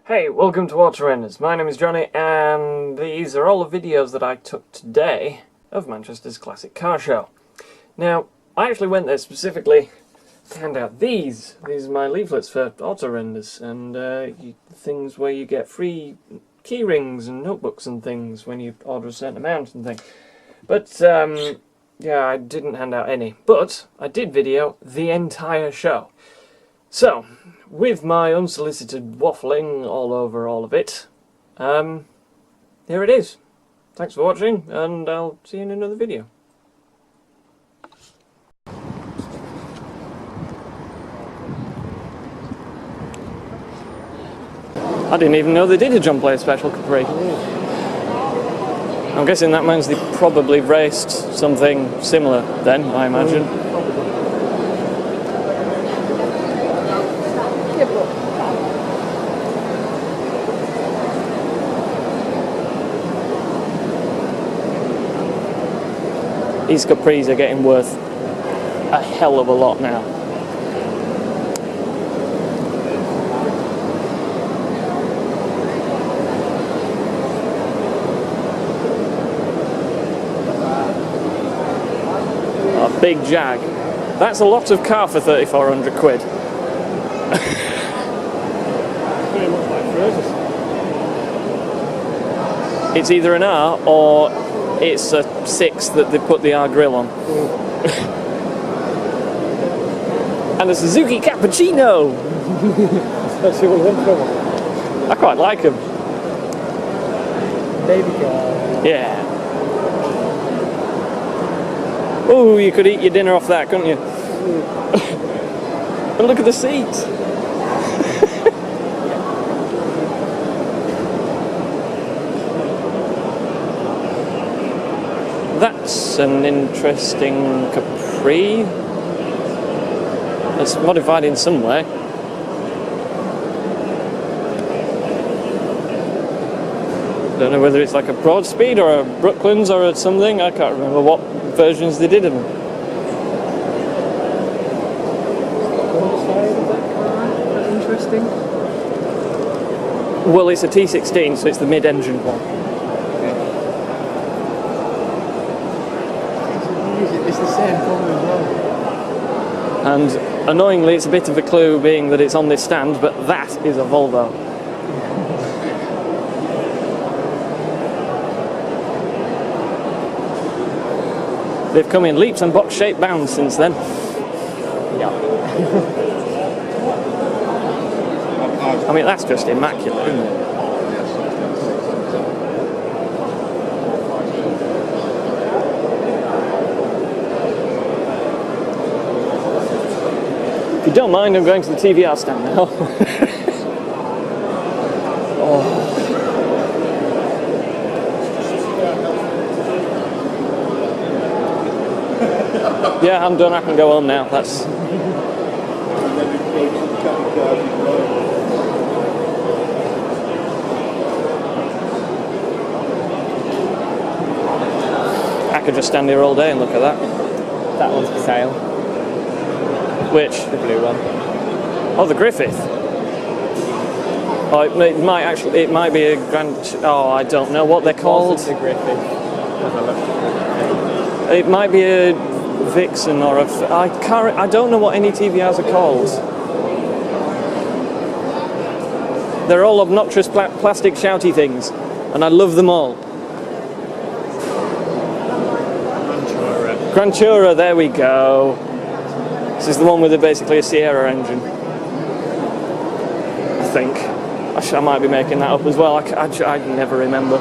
Hey, welcome to Auto Renders. My name is Johnny, and these are all the videos that I took today of Manchester's classic car show. Now, I actually went there specifically to hand out these. These are my leaflets for Auto Renders, and things where you get free key rings and notebooks and things when you order a certain amount and things. But, yeah, I didn't hand out any. But I did video the entire show. So, with my unsolicited waffling all over all of it, here it is. Thanks for watching, and I'll see you in another video. I didn't even know they did a John Player Special Capri. I'm guessing that means they probably raced something similar then, I imagine. These Capris are getting worth a hell of a lot now. A big Jag. That's a lot of car for 3,400 quid. Very much like Fergus. It's either an R or it's a 6 that they put the R grill on. And a Suzuki Cappuccino! Especially when one from I quite like them. baby car. Yeah. Oh, you could eat your dinner off that, couldn't you? But look at the seats. That's an interesting Capri. It's modified in some way. Don't know whether it's like a Broadspeed or a Brooklands or a something. I can't remember what versions they did of them. One side of that car, that's interesting. Well, it's a T16, so it's the mid-engine one. It's the same colour as well. And annoyingly, it's a bit of a clue being that it's on this stand, but that is a Volvo. They've come in leaps and box-shaped bounds since then. Yeah. I mean, that's just immaculate, isn't it? If you don't mind, I'm going to the TVR stand now. Oh. Yeah, I'm done. I can go home now. That's. I could just stand here all day and look at that. That one's for sale. Which? The blue one. Oh, the Griffith. Oh, it might actually. It might be a Grand. Oh, I don't know what they're called. The Griffith. Have a look. It might be a Vixen or a. I don't know what any TVRs are called. They're all obnoxious plastic shouty things, and I love them all. Grantura, there we go. This is the one with basically a Sierra engine. I think. I might be making that up as well. I never remember.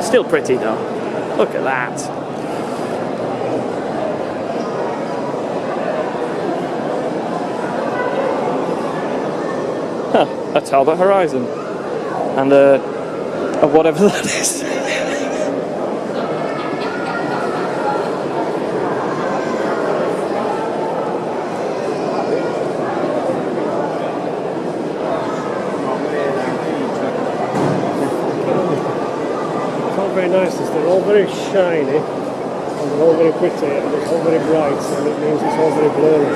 Still pretty though. Look at that. Huh, a Talbot Horizon. And a whatever that is. Very nice, they're all very shiny and they're all very pretty and it's all very bright, and it means it's all very blurry.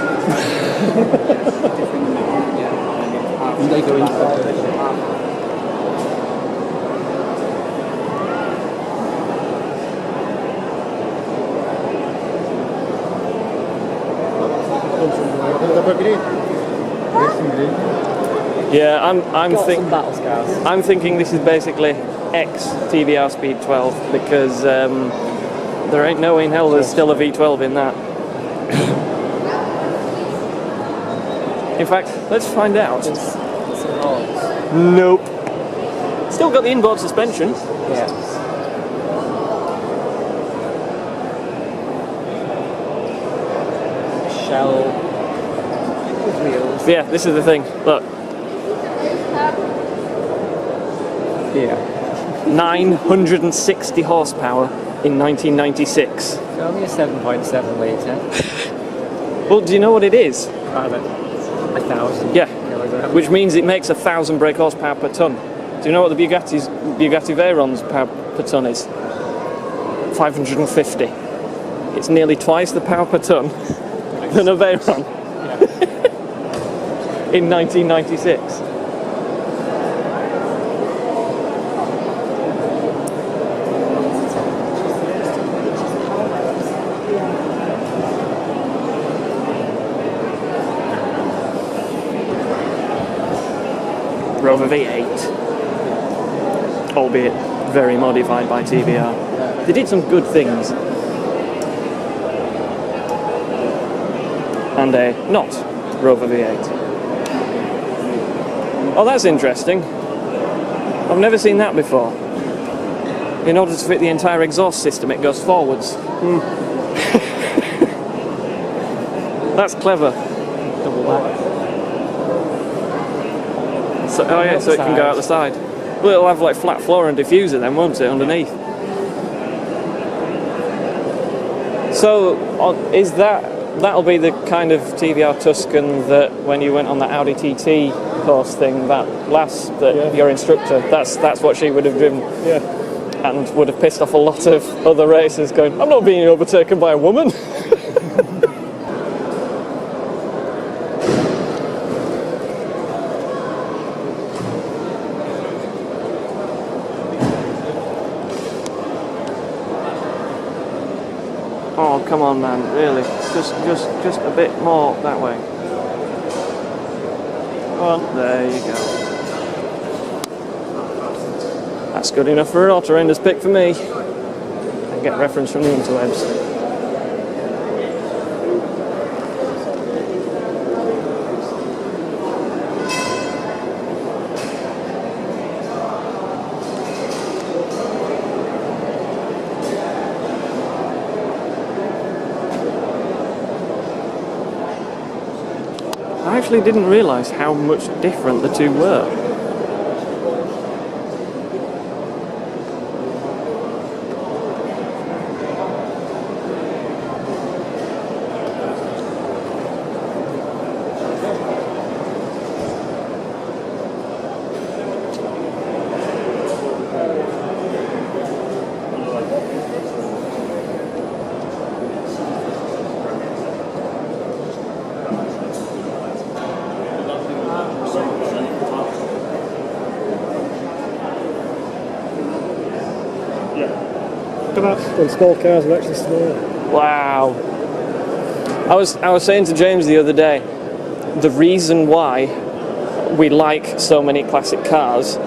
They go into Yeah, battle scars. I'm thinking this is basically X TVR Speed 12 because there ain't no way in hell there's still a V12 in that. In fact, let's find out. Nope. Still got the inboard suspension. Yeah. Shell wheels. Yeah, this is the thing. Look, Yeah. 960 horsepower in 1996. It's only a 7.7 litre. Well, do you know what it is? 1,000. Yeah. kilograms. Which means it makes 1,000 brake horsepower per ton. Do you know what the Bugatti Veyron's power per ton is? 550. It's nearly twice the power per ton than a Veyron in 1996. Rover V8, albeit very modified by TVR. They did some good things. And a not Rover V8. Oh, that's interesting. I've never seen that before. In order to fit the entire exhaust system, it goes forwards. That's clever. Double back. So, oh yeah, so it can go out the side. Well, it'll have like flat floor and diffuser then, won't it, underneath? So, is that'll be the kind of TVR Tuscan that when you went on that Audi TT course thing, your instructor, that's what she would have driven. Yeah. And would have pissed off a lot of other racers going, I'm not being overtaken by a woman. Oh, come on, man, really. Just a bit more that way. Well, there you go. That's good enough for an auto-renders pick for me. I get reference from the interwebs. I actually didn't realise how much different the two were. And small cars are actually smaller. Wow. I was saying to James the other day, the reason why we like so many classic cars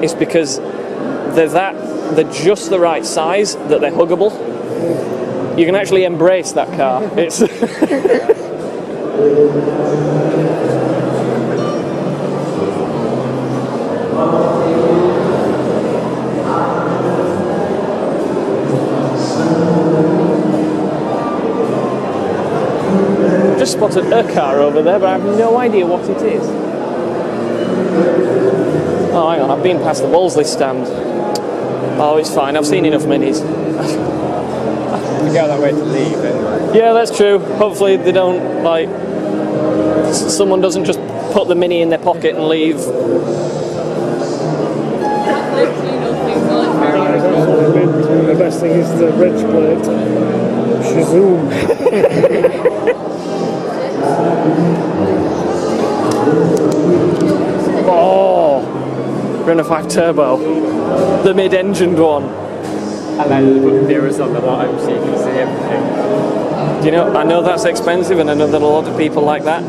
is because they're just the right size that they're huggable. You can actually embrace that car. It's just spotted a car over there, but I have no idea what it is. Oh, hang on, I've been past the Wolseley stand. Oh, it's fine, I've seen enough minis. We go that way to leave anyway. Yeah, that's true. Hopefully they don't, like, someone doesn't just put the Mini in their pocket and leave. The best thing is the reg plate. Shazoom. Renault 5 Turbo, the mid-engined one. And then they put mirrors on the bottom so you can see everything. Do you know, I know that's expensive and I know that a lot of people like that,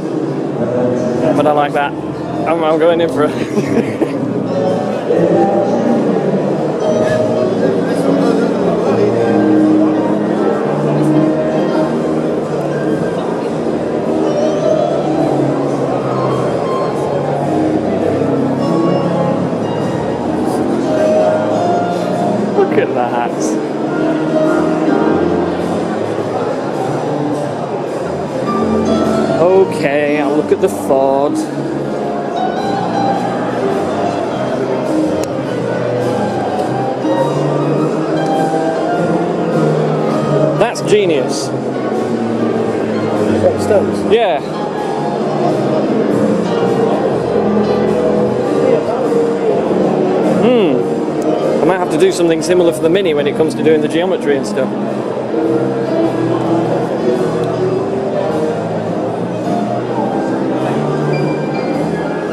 but I like that. I'm going in for it. Look at that. Okay, I'll look at the Ford. That's genius. What steps? Yeah. I might have to do something similar for the Mini when it comes to doing the geometry and stuff.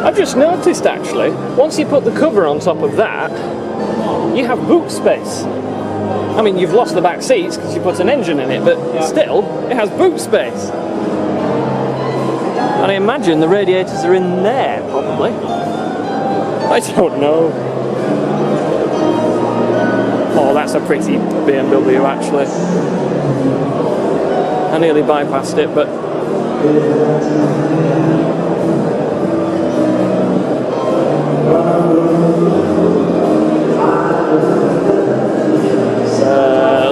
I've just noticed actually, once you put the cover on top of that, you have boot space. I mean, you've lost the back seats because you put an engine in it, but still, it has boot space. And I imagine the radiators are in there, probably. I don't know. Oh, that's a pretty BMW, actually. I nearly bypassed it, but...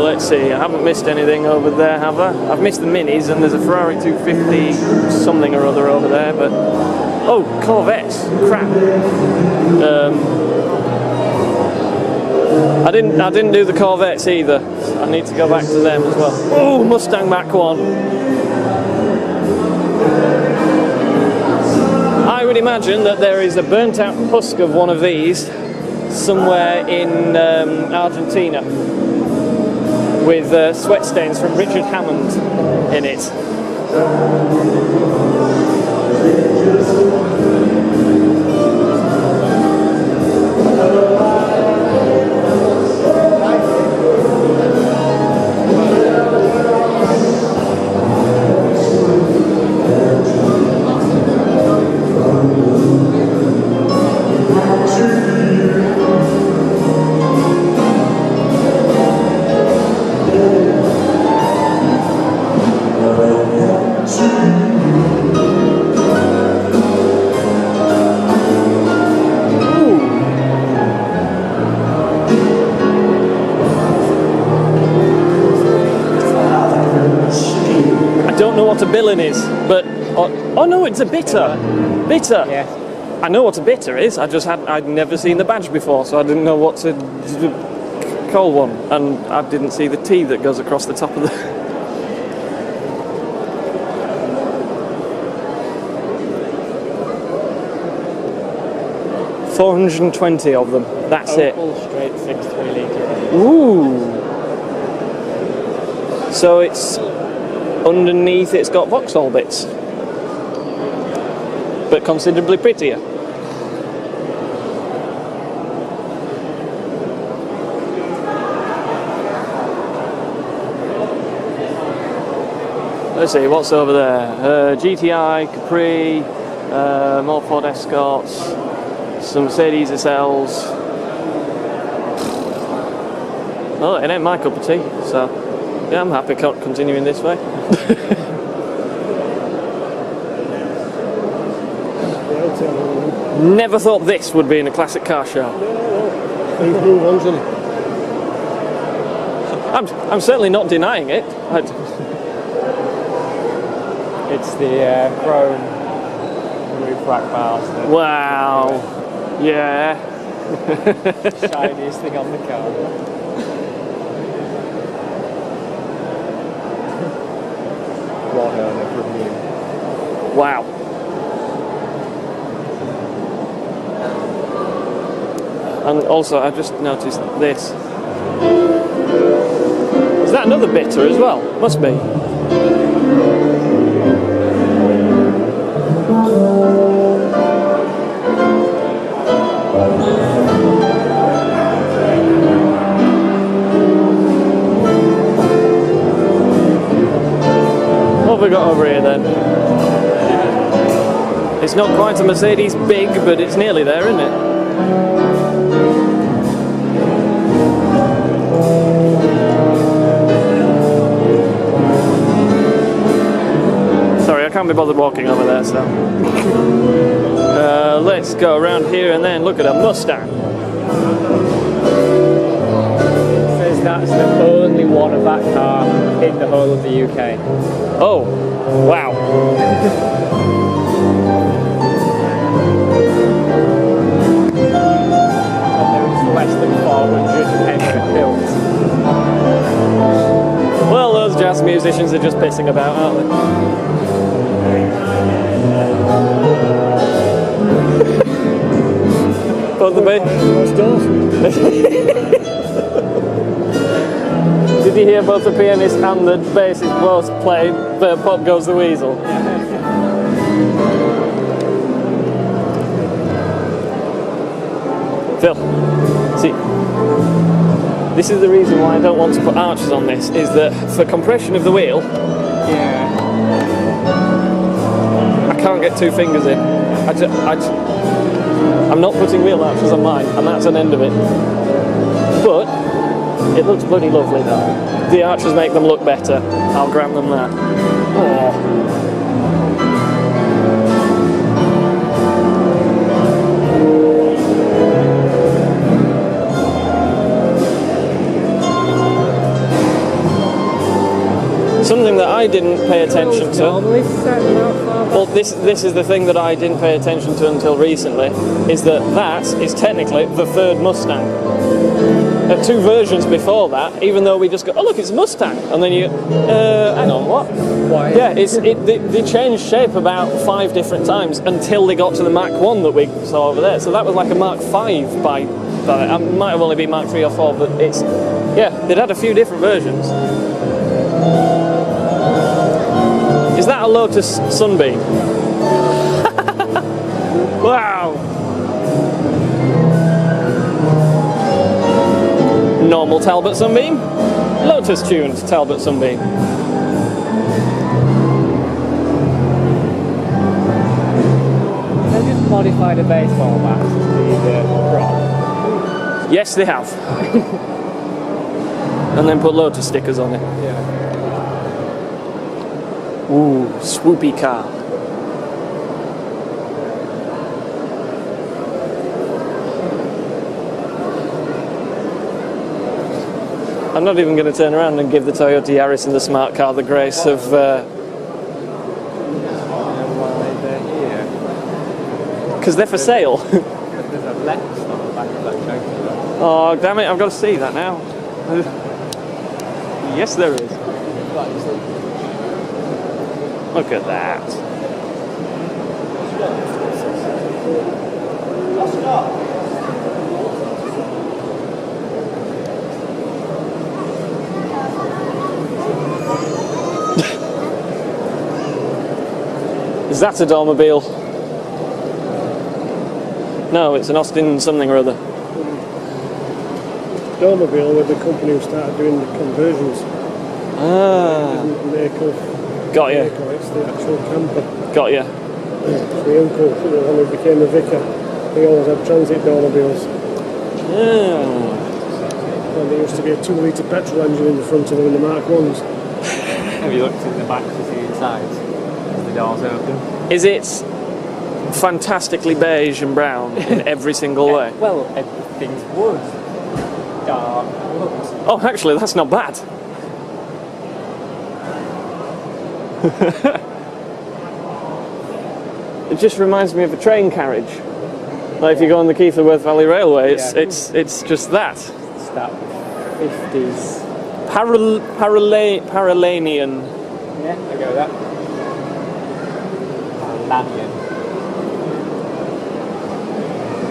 let's see, I haven't missed anything over there, have I? I've missed the Minis, and there's a Ferrari 250 something or other over there, but... Oh, Corvettes! Crap! I didn't do the Corvettes either. I need to go back to them as well. Oh, Mustang Mach 1! I would imagine that there is a burnt out husk of one of these somewhere in Argentina with sweat stains from Richard Hammond in it. What a billion is, but oh no, it's a bitter. Bitter. Yeah. I know what a bitter is. I'd never seen the badge before, so I didn't know what to call one, and I didn't see the T that goes across the top of the. 420 of them. That's it. Opal straight 6.3 litre. Ooh. So it's. Underneath it's got Vauxhall bits, but considerably prettier. Let's see, what's over there? GTI, Capri, more Ford Escorts, some Mercedes SLs. Oh, it ain't my cup of tea, so yeah, I'm happy continuing this way. Never thought this would be in a classic car show. I'm certainly not denying it. It's the chrome roof rack bars. Wow. Yeah. Shiniest thing on the car. One owner from you. Wow. And also, I just noticed this. Is that another bitter as well? Must be. What have we got over here then? It's not quite a Mercedes big, but it's nearly there, isn't it? Sorry, I can't be bothered walking over there, so... let's go around here and then look at a Mustang. Says that's the only one of that car in the whole of the UK. Oh, wow. Less than 400 ever built. Well, those jazz musicians are just pissing about, aren't they? Both the Did you hear both the pianist and the bassist both play the Pop Goes the Weasel? Phil, see, this is the reason why I don't want to put arches on this, is that for compression of the wheel, Yeah. I can't get 2 fingers in. I'm not putting wheel arches on mine, and that's an end of it. But it looks bloody lovely though. The arches make them look better, I'll grant them that. Oh. Something that I didn't pay attention to. Well, this is the thing that I didn't pay attention to until recently, is that is technically the 3rd Mustang. There are 2 versions before that, even though we just go, oh look, it's a Mustang, and then you, hang on, what? Why? Yeah, they changed shape about 5 different times until they got to the Mach 1 that we saw over there. So that was like a Mach 5 by it might have only been Mach 3 or 4, but it's, yeah, they'd had a few different versions. Is that a Lotus Sunbeam? Wow! Normal Talbot Sunbeam? Lotus tuned Talbot Sunbeam. They just modified a base format to be the prop. Yes, they have. And then put Lotus stickers on it. Yeah. Ooh, swoopy car. I'm not even going to turn around and give the Toyota Yaris and the smart car the grace of... Because they're for sale. There's a Lex on the back of that tractor. Oh, damn it, I've got to see that now. Yes, there is. Look at that. Is that a Dormobile? No, it's an Austin something or other. Dormobile were the company who started doing the conversions. Ah. Got you. It's the actual camper. Got you. My uncle, the one who became a vicar, he always had transit Dormobiles. Yeah. And there used to be a 2-litre petrol engine in the front of them in the Mark 1s. Have you looked in the back to see inside? Is the doors open? Is it fantastically beige and brown in every single way? Well, everything's wood. Dark wood. Oh, actually, that's not bad. It just reminds me of a train carriage. Like if you go on the Keithley-Worth Valley Railway, it's just that. It's that 50s. Paralanian. Yeah, I go with that. Paralanian.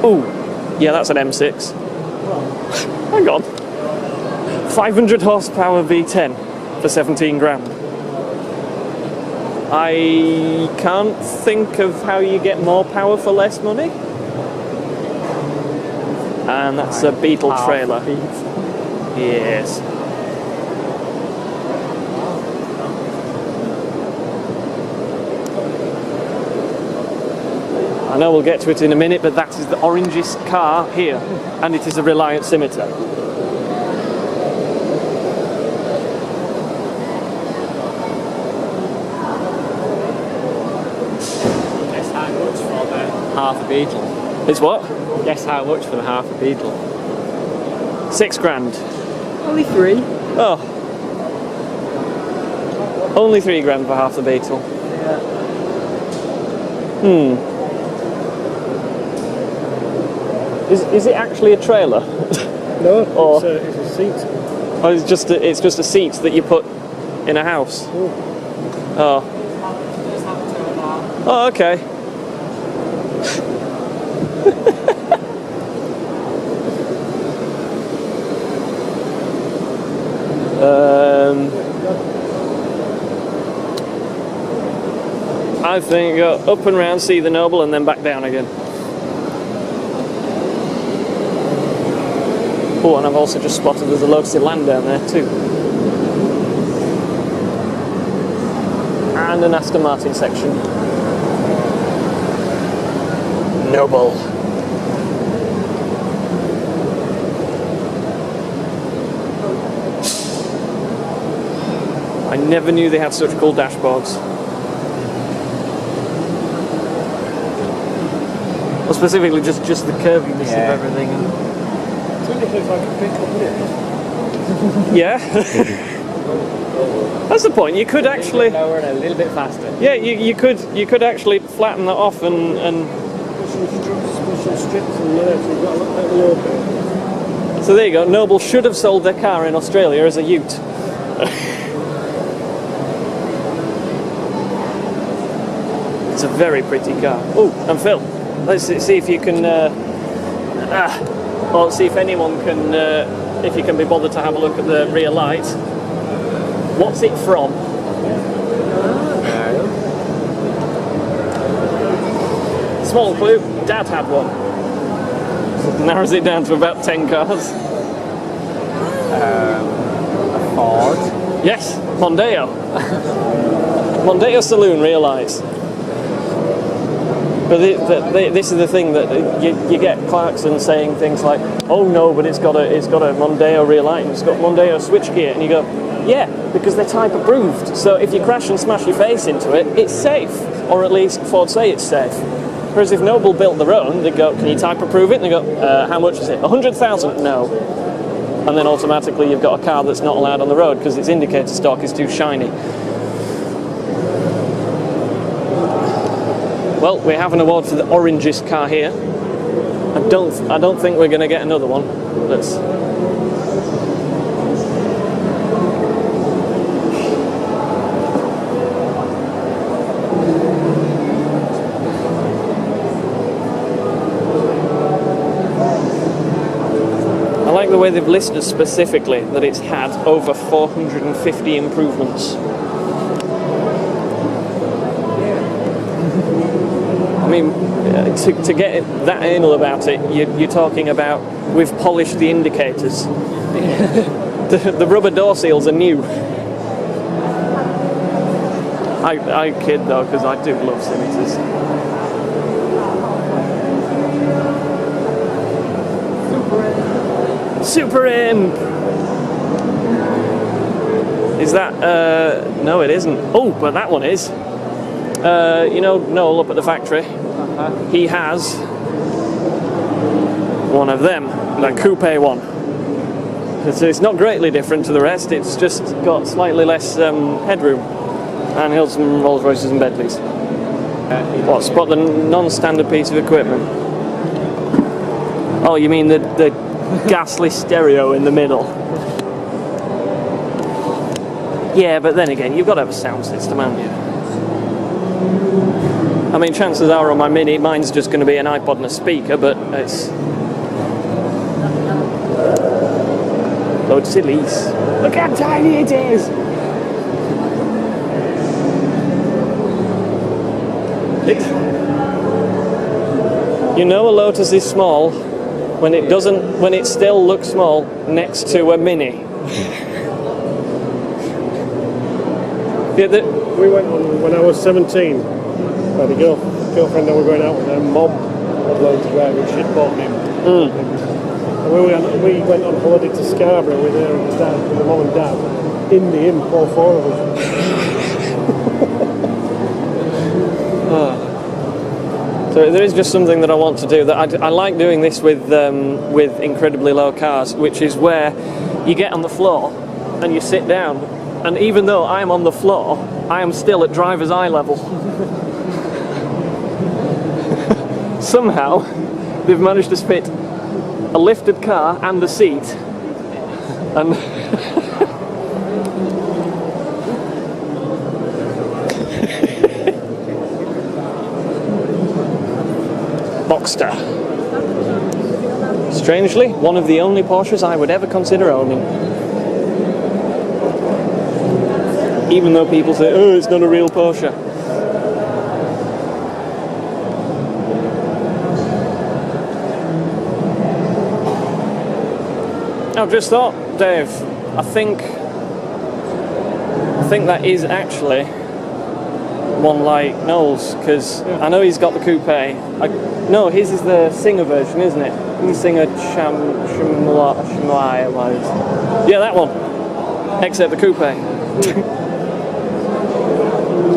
Ooh, yeah, that's an M6. Hang on. 500 horsepower V10 for 17 grand. I can't think of how you get more power for less money. and that's a Beetle Half trailer. a beat. Yes. I know we'll get to it in a minute, but that is the orangest car here, and it is a Reliant Scimitar. Guess how much for the half a Beetle? It's what? Guess how much for the half a Beetle? £6,000. Only 3. Oh. Only £3,000 for half the Beetle. Yeah. Is it actually a trailer? No, Or- it's a seat. Or it's just a seat that you put in a house? Oh. Oh, okay. I think go up and round, see the Noble, and then back down again. Oh, and I've also just spotted there's a Lotus Elan down there too. And an Aston Martin section. Noble. I never knew they had such cool dashboards. Well, specifically just the curviness Yeah. of everything. Technically, if I could pick up it. Yeah. That's the point. You could actually, lower and a little bit faster. yeah, you could actually flatten that off and Special strips and so you've got a little bit. so there you go. Noble should have sold their car in Australia as a ute. It's a very pretty car. Oh, and Phil, let's see if you can, or see if anyone can, if you can be bothered to have a look at the rear light. What's it from? Small clue, Dad had one. Narrows it down to about 10 cars. A Ford. Yes, Mondeo. Mondeo Saloon rear lights. But this is the thing that you get Clarkson saying things like, "Oh no, but it's got a Mondeo rear light and it's got Mondeo switchgear," and you go, "Yeah, because they're type approved. So if you crash and smash your face into it, it's safe, or at least Ford say it's safe." Whereas if Noble built their own, they'd go, "Can you type approve it?" And they go, "How much is it? 100,000? No." And then automatically you've got a car that's not allowed on the road because its indicator stock is too shiny. Well, we have an award for the orangest car here. I don't think we're going to get another one. Let's. I like the way they've listed specifically that it's had over 450 improvements. I mean, to get that anal about it, you're talking about we've polished the indicators. The rubber door seals are new. I kid though, because I do love Scimitars. Super Imp! Is that, no it isn't. Oh, but that one is. You know Noel up at the factory? He has one of them, the coupe one. It's not greatly different to the rest, it's just got slightly less headroom. And he'll some Rolls Royces and Bentleys. What, spot the non-standard piece of equipment? Oh, you mean the ghastly stereo in the middle? Yeah, but then again, you've got to have a sound system, haven't you? I mean, chances are on my Mini, mine's just going to be an iPod and a speaker, but it's... Load sillies. Look how tiny it is! You know a Lotus is small when it doesn't, when it still looks small next to a Mini. Yeah, we went on when I was 17. By the girlfriend that we were going out with, her mom had learned to drive and she'd bought me. And we went on holiday to Scarborough with her and his dad, with the mom and dad, in the inn, all four of us. So there is just something that I want to do. That I like doing this with incredibly low cars, which is where you get on the floor and you sit down, and even though I am on the floor, I am still at driver's eye level. Somehow, they've managed to fit a lifted car and a seat, and Boxster. Strangely, one of the only Porsches I would ever consider owning. Even though people say, oh, it's not a real Porsche. I've just thought, Dave, I think that is actually one like Noel's, because I know he's got the coupe. No, his is the Singer version, isn't it? The Singer Chamois. Yeah, that one. Except the coupe.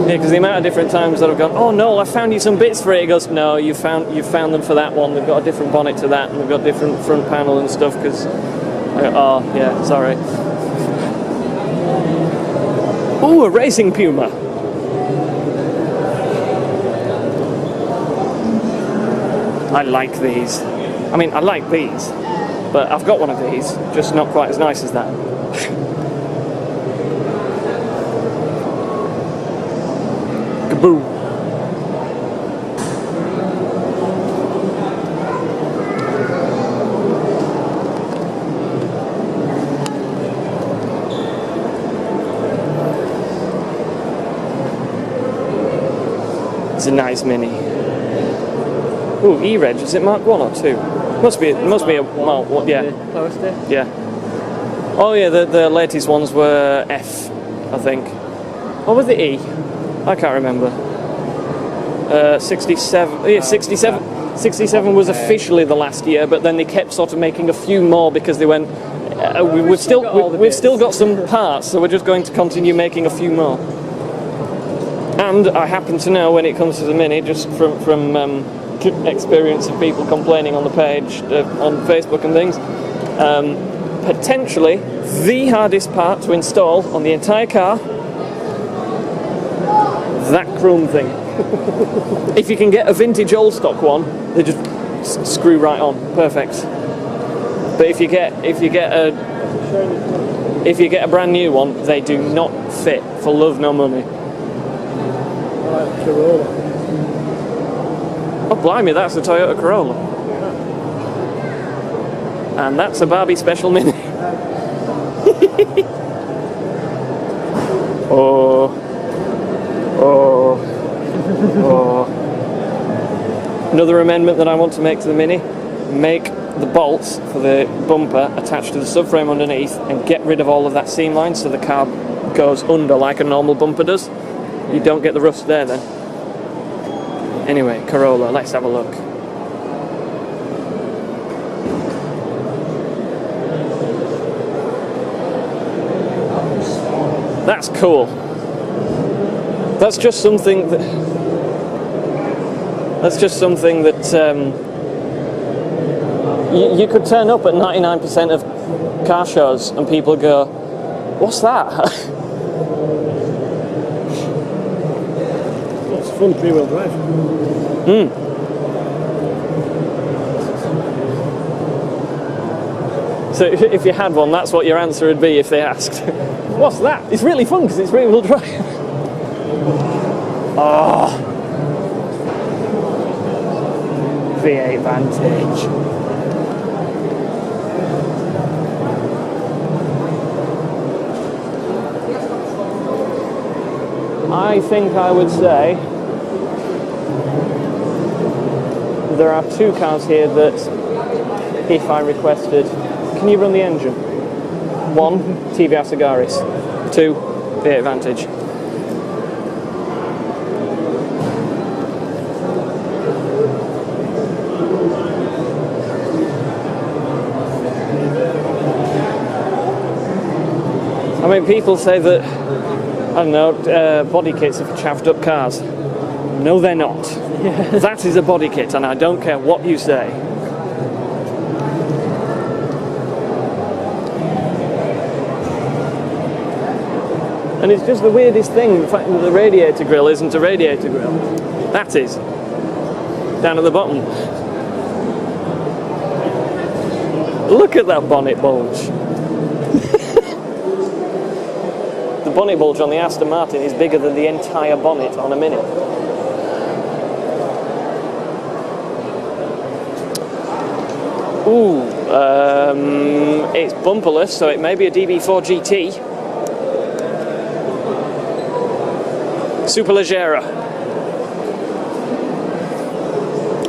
Yeah, because the amount of different times that I've gone, oh no, I found you some bits for it. He goes, no, you found them for that one. They've got a different bonnet to that, and they've got different front panel and stuff. Because, oh yeah, sorry. Oh, a racing Puma. I like these. I mean, I like these, but I've got one of these, just not quite as nice as that. Kaboom. It's a nice Mini. Ooh, E-Reg, is it Mark 1 or 2? Must be a Mark 1, yeah. Yeah. Oh yeah, the latest ones were F, I think. Or was it E? I can't remember. 67, yeah, 67 was officially the last year, but then they kept sort of making a few more because they went, we've still got some parts, so we're just going to continue making a few more. And I happen to know, when it comes to the Mini, just from experience of people complaining on the page, on Facebook and things, potentially the hardest part to install on the entire car, that chrome thing. If you can get a vintage old stock one, they just screw right on, perfect. But if you get a brand new one, they do not fit for love nor money. Corolla. Oh blimey, that's a Toyota Corolla. And that's a Barbie Special Mini. Oh. Another amendment that I want to make to the Mini, make the bolts for the bumper attached to the subframe underneath and get rid of all of that seam line so the car goes under like a normal bumper does. You don't get the rust there then. Anyway, Corolla, let's have a look. That's cool. That's just something that you could turn up at 99% of car shows and people go, what's that? It's fun three-wheel drive. So if you had one, that's what your answer would be if they asked. What's that? It's really fun because it's rear-wheel drive. Oh, V8 Vantage. I think I would say there are two cars here that if I requested, can you run the engine? 1, TVR Sagaris. 2, V8 Vantage. I mean, people say that, I don't know, body kits are for chaffed up cars. No, they're not. That is a body kit, and I don't care what you say. And it's just the weirdest thing, the fact that the radiator grille isn't a radiator grille. That is. Down at the bottom. Look at that bonnet bulge. The bonnet bulge on the Aston Martin is bigger than the entire bonnet on a Mini. Ooh, it's bumperless, so it may be a DB4 GT. Superleggera.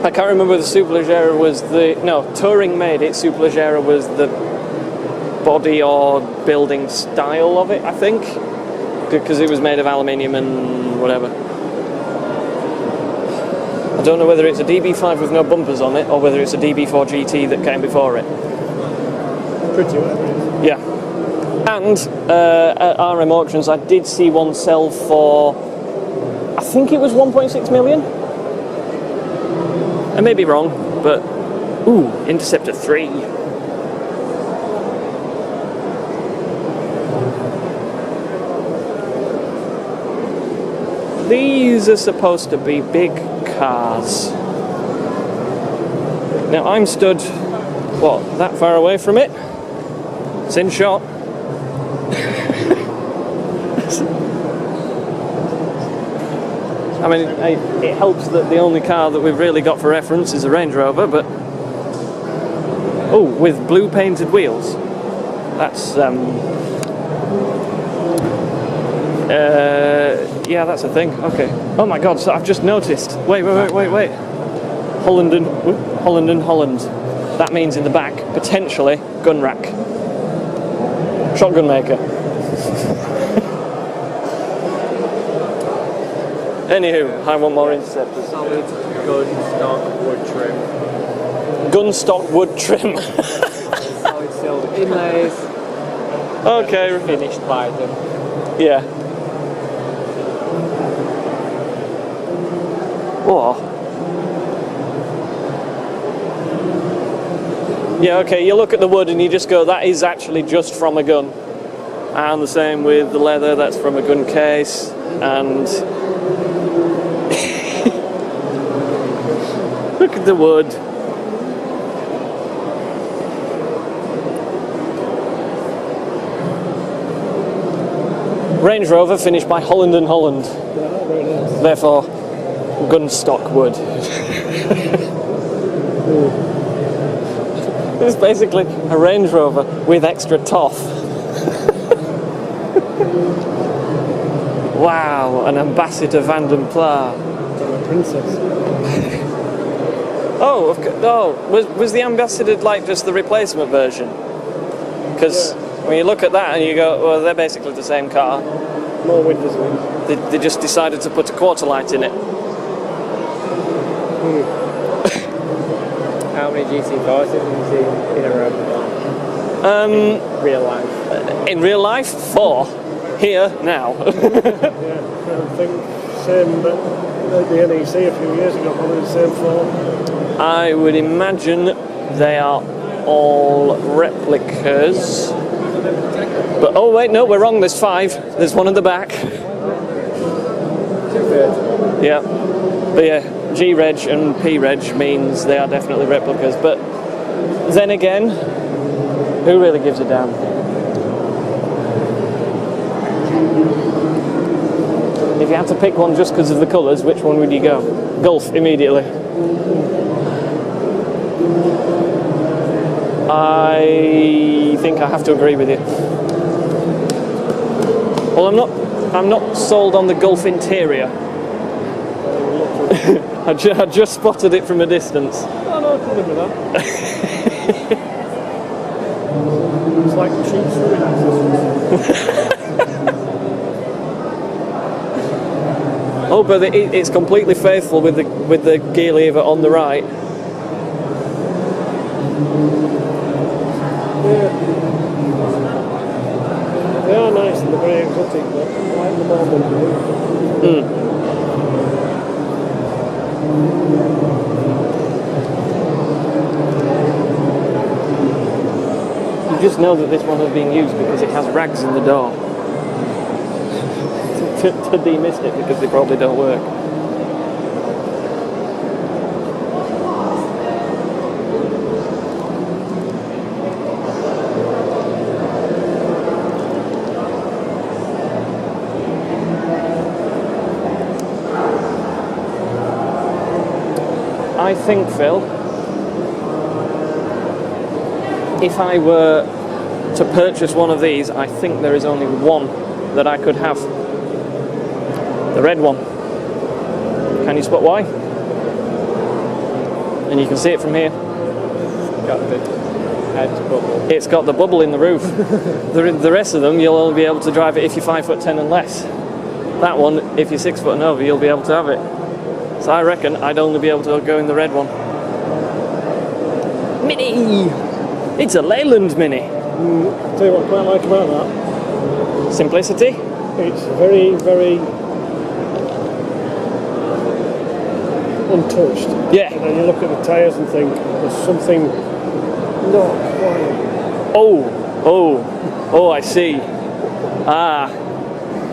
I can't remember whether Superleggera was the... No, Touring made it. Superleggera was the body or building style of it, I think. Because it was made of aluminium and whatever. I don't know whether it's a DB5 with no bumpers on it or whether it's a DB4 GT that came before it. Pretty well. Yeah. And at RM auctions I did see one sell for, I think it was 1.6 million. I may be wrong, but ooh, Interceptor 3. These are supposed to be big cars. Now I'm stood, what, that far away from it? It's in shot. I mean, it helps that the only car that we've really got for reference is a Range Rover, but... Oh, with blue painted wheels. That's, yeah, that's a thing. Okay. Oh my God! So I've just noticed. Wait. Holland and Holland. That means in the back potentially gun rack. Shotgun maker. Anywho, I want more Interceptors. Solid gun stock wood trim. Gun stock wood trim. Solid silver inlays. Okay. Finished by them. Yeah. Whoa. Yeah, okay, you look at the wood and you just go, that is actually just from a gun. And the same with the leather, that's from a gun case. And look at the wood. Range Rover finished by Holland and Holland. Yeah, very nice. Therefore, gun stock wood. It's basically a Range Rover with extra toff. Wow, an Ambassador Vanden Pla. I'm a princess. Was the Ambassador like just the replacement version? Because when you look at that and you go, well, they're basically the same car. More windows in. They just decided to put a quarter light in it. How many GT4s have you seen in a row? In real life? In real life, 4. Here, now. Yeah, I think same, but the NEC a few years ago, probably the same form. I would imagine they are all replicas. But, oh wait, no, we're wrong, there's 5. There's one at the back. 2/3. Yeah. But yeah, G-Reg and P-Reg means they are definitely replicas. But then again, who really gives a damn? If you had to pick one just because of the colours, which one would you go? Gulf, immediately. I think I have to agree with you. Well, I'm not sold on the Gulf interior. I just spotted it from a distance. Oh no, I can live with Oh, but it's completely faithful with the gear lever on the right. Yeah. They are nice and they're very exotic, but I like them all bumpy. You just know that this one has been used because it has rags in the door. to demist it because they probably don't work. I think, Phil, if I were to purchase one of these, I think there is only one that I could have. The red one. Can you spot why? And you can see it from here. Got the head bubble. It's got the bubble in the roof. The rest of them, you'll only be able to drive it if you're 5'10" and less. That one, if you're 6 foot and over, you'll be able to have it. So I reckon I'd only be able to go in the red one. Mini! It's a Leyland Mini. I'll tell you what I quite like about that. Simplicity. It's very, very untouched. Yeah. And then you look at the tyres and think there's something not quite. Oh, I see. Ah.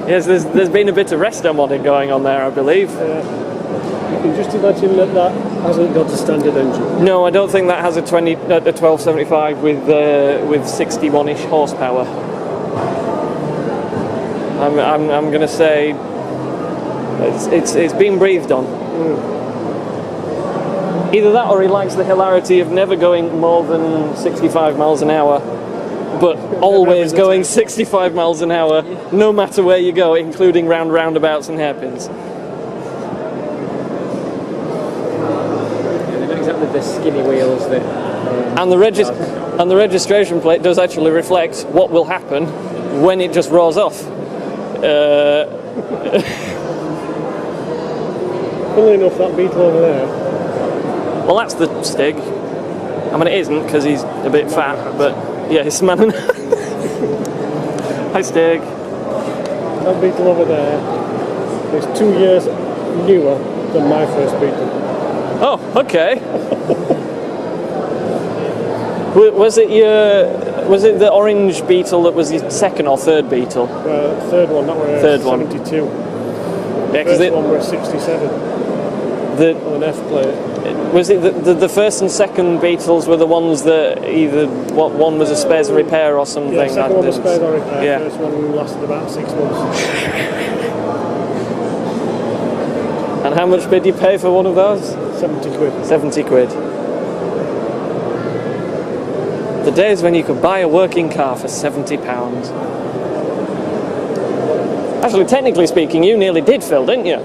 Yes, there's been a bit of resto modding going on there, I believe. You can just imagine that hasn't got a standard engine. No, I don't think that has a 1275 with 61-ish horsepower. I'm going to say it's been breathed on. Either that, or he likes the hilarity of never going more than 65 miles an hour, but always going 65 miles an hour, no matter where you go, including round roundabouts and hairpins. Exactly the skinny wheels that. And the registration plate does actually reflect what will happen when it just roars off. Funnily enough, that Beetle over there. Well, that's the Stig. I mean, it isn't because he's a bit fat, but yeah, it's man. Hi, Stig. That Beetle over there is 2 years newer than my first Beetle. Oh, okay. Was it the orange Beetle that was the second or third Beetle? Third one, that was Third one. 72. Yeah, First one was 67. The On an F plate. was it the first and second Beetles were the ones that either one was a spares and repair or something? Yeah, second one was spares or repair. Yeah. First one lasted about 6 months. And how much did you pay for one of those? 70 quid. 70 quid. The days when you could buy a working car for £70. Actually, technically speaking, you nearly did, Phil, didn't you?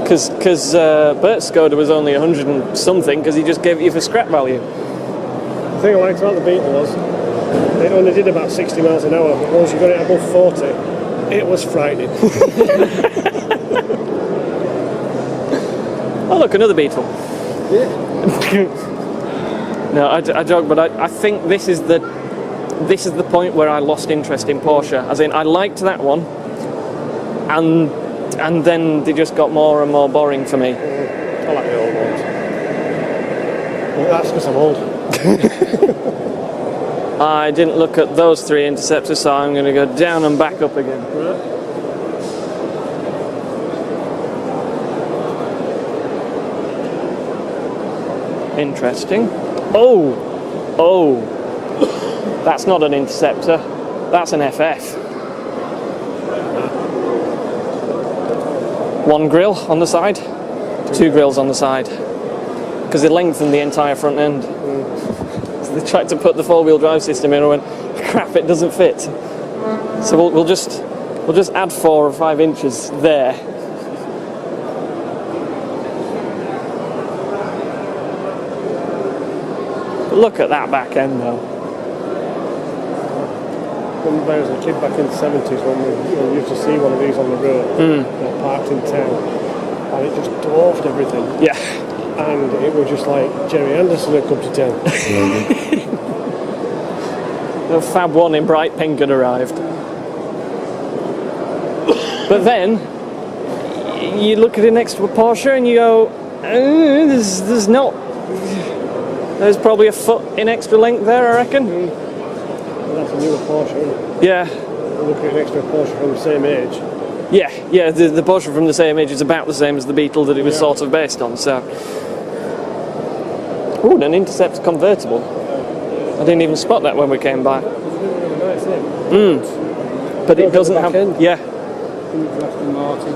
Because Bert's Skoda was only 100 and something because he just gave it you for scrap value. The thing I liked about the Beetle was it only did about 60 miles an hour, but once you got it above 40, it was frightening. Oh, look, another Beetle. Yeah. No, I joke, but I think this is the point where I lost interest in Porsche. As in, I liked that one, and then they just got more and more boring for me. I like the old ones. Well, that's because I'm old. I didn't look at those 3 interceptors, so I'm going to go down and back up again. Right. Interesting. Oh, that's not an interceptor. That's an FF. One grille on the side, 2 grills on the side, because they lengthened the entire front end. So they tried to put the 4-wheel drive system in and went, crap, it doesn't fit. So we'll just add 4 or 5 inches there. Look at that back end though. remember as a kid back in the 70s when we used to see one of these on the road, parked in town, and it just dwarfed everything. Yeah. And it was just like Jerry Anderson had come to town. The Fab 1 in bright pink had arrived. But then, you look at it next to a Porsche and you go, there's not... There's probably a foot in extra length there, I reckon. Well, that's a newer Porsche, isn't it? Yeah. We're looking at an extra Porsche from the same age. Yeah, the Porsche from the same age is about the same as the Beetle that it was sort of based on, so... Ooh, and an Intercept's convertible. I didn't even spot that when we came by. Nice, But it doesn't have... end. Yeah. Aston Martin.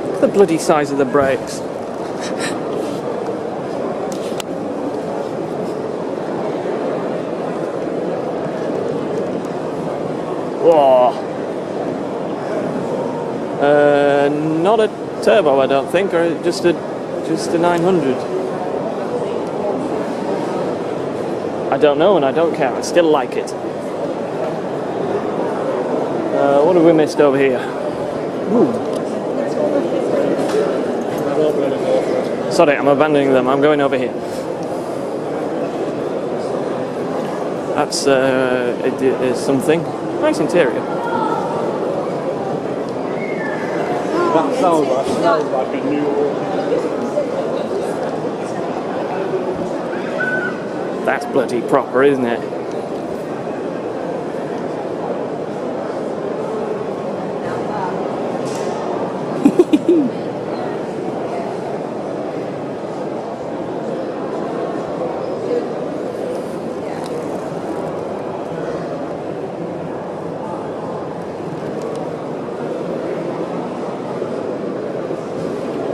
Look at the bloody size of the brakes. Whoa. Not a turbo, I don't think, or just a 900. I don't know, and I don't care. I still like it. What have we missed over here? Sorry, I'm abandoning them. I'm going over here. That's it is something. Nice interior. That sounds like a new one. That's bloody proper, isn't it?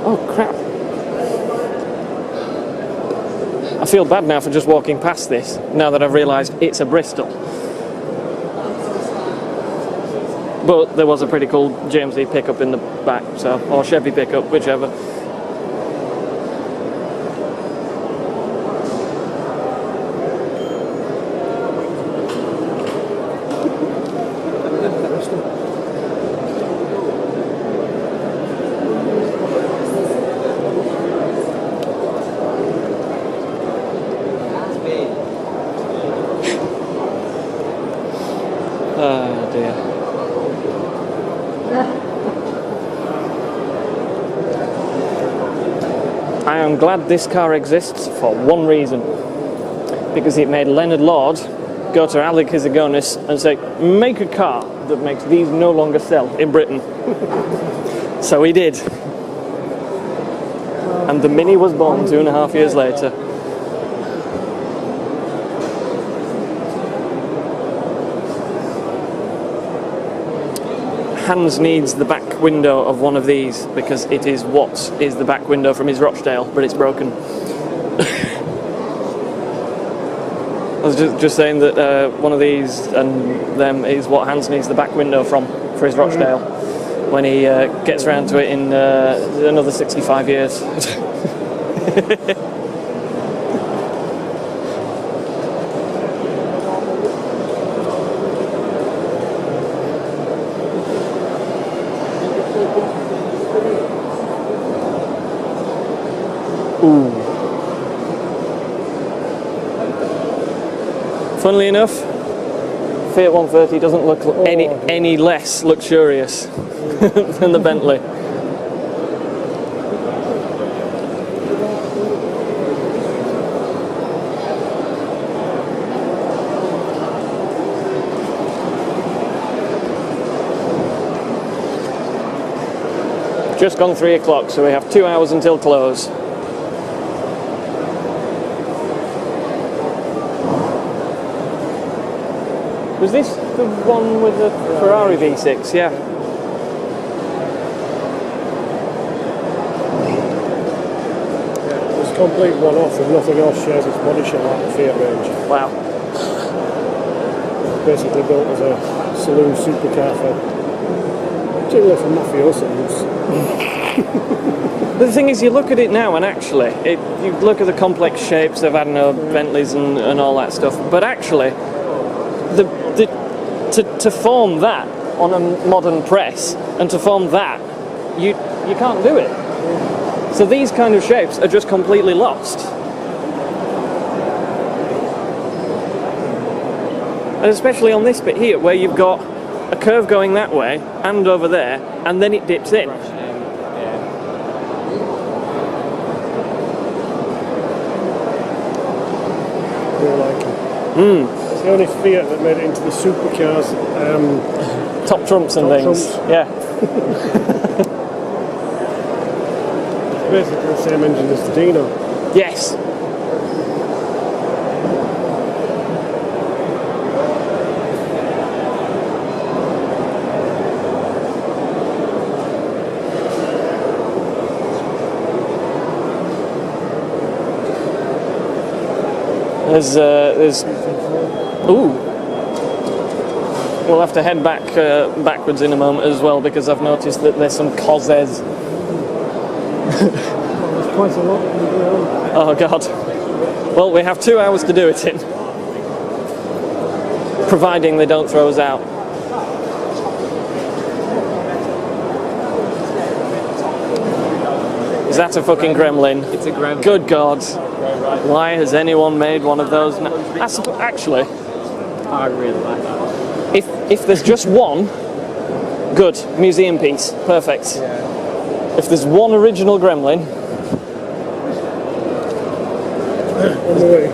Oh crap. I feel bad now for just walking past this, now that I've realised it's a Bristol. But there was a pretty cool GMC pickup in the back, so, or Chevy pickup, whichever. Oh dear. I am glad this car exists for one reason. Because it made Leonard Lord go to Alec Izagonis and say, make a car that makes these no longer sell in Britain. So he did. And the Mini was born 2.5 years later. Hans needs the back window of one of these because it is what is the back window from his Rochdale, but it's broken. I was just saying that one of these and them is what Hans needs the back window from for his Rochdale when he gets around to it in another 65 years. Ooh. Funnily enough, Fiat 130 doesn't look any less luxurious than the Bentley. Just gone 3 o'clock, so we have 2 hours until close. Was this the one with the Ferrari V6? Yeah. It's a complete one-off and nothing else shares its body shape like the Fiat range. Wow. Basically built as a saloon supercar for, particularly for mafiosos. The thing is, you look at it now, and actually, you look at the complex shapes of, I don't know, Bentleys and all that stuff, but actually, to form that on a modern press, and to form that, you can't do it. So these kind of shapes are just completely lost. And especially on this bit here, where you've got a curve going that way, and over there, and then it dips in. It's the only Fiat that made it into the supercars. Top trumps and things. Trumps. Yeah. It's basically the same engine as the Dino. Yes. There's ooh. We'll have to head backwards in a moment as well, because I've noticed that there's some causes. There's quite a lot. Oh God. Well, we have 2 hours to do it in, providing they don't throw us out. Is that a fucking gremlin? It's a gremlin. Good God. Why has anyone made one of those? Actually, I really like that. if there's just one, good, museum piece, perfect. Yeah. If there's one original gremlin, On the way,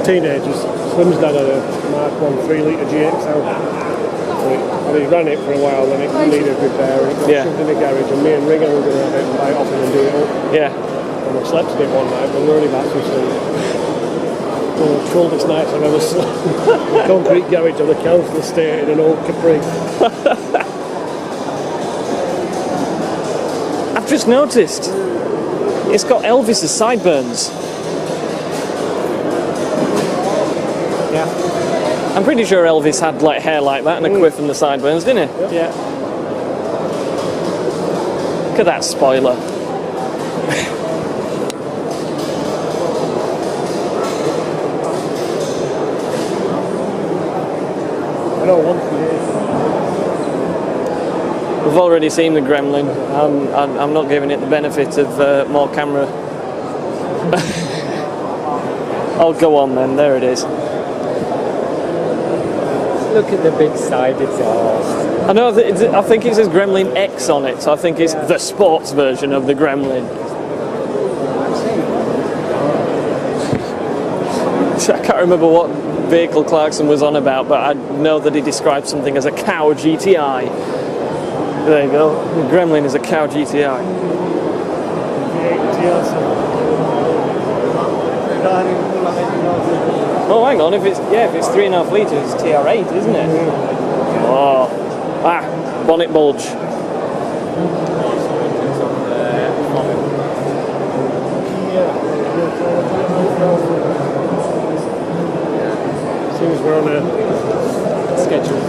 teenagers, Slim's dad had a Mark 1 3-litre GXL. And he ran it for a while, then it needed repair, and it got Yeah. shoved in the garage, and me and Ringer were going to have it and buy it off him and do it up. yeah. And I slept in it one night, but really back to sleep. One of the coldest nights I've ever slept. A concrete garage on a council estate in an old Capri. I've just noticed it's got Elvis's sideburns. Yeah. I'm pretty sure Elvis had like hair like that and a quiff in the sideburns, didn't he? Yeah. Look at that spoiler. I know once he did. We've already seen the gremlin. I'm not giving it the benefit of more camera. Oh, go on then. There it is. Look at the big side exhaust. I know. I think it says Gremlin X on it, so I think it's the sports version of the Gremlin. I can't remember what vehicle Clarkson was on about, but I know that he described something as a cow GTI. There you go. The Gremlin is a cow GTI. Oh, hang on. If it's 3.5 litres, it's TR8, isn't it? Oh, bonnet bulge. Seems we're on a Schedule.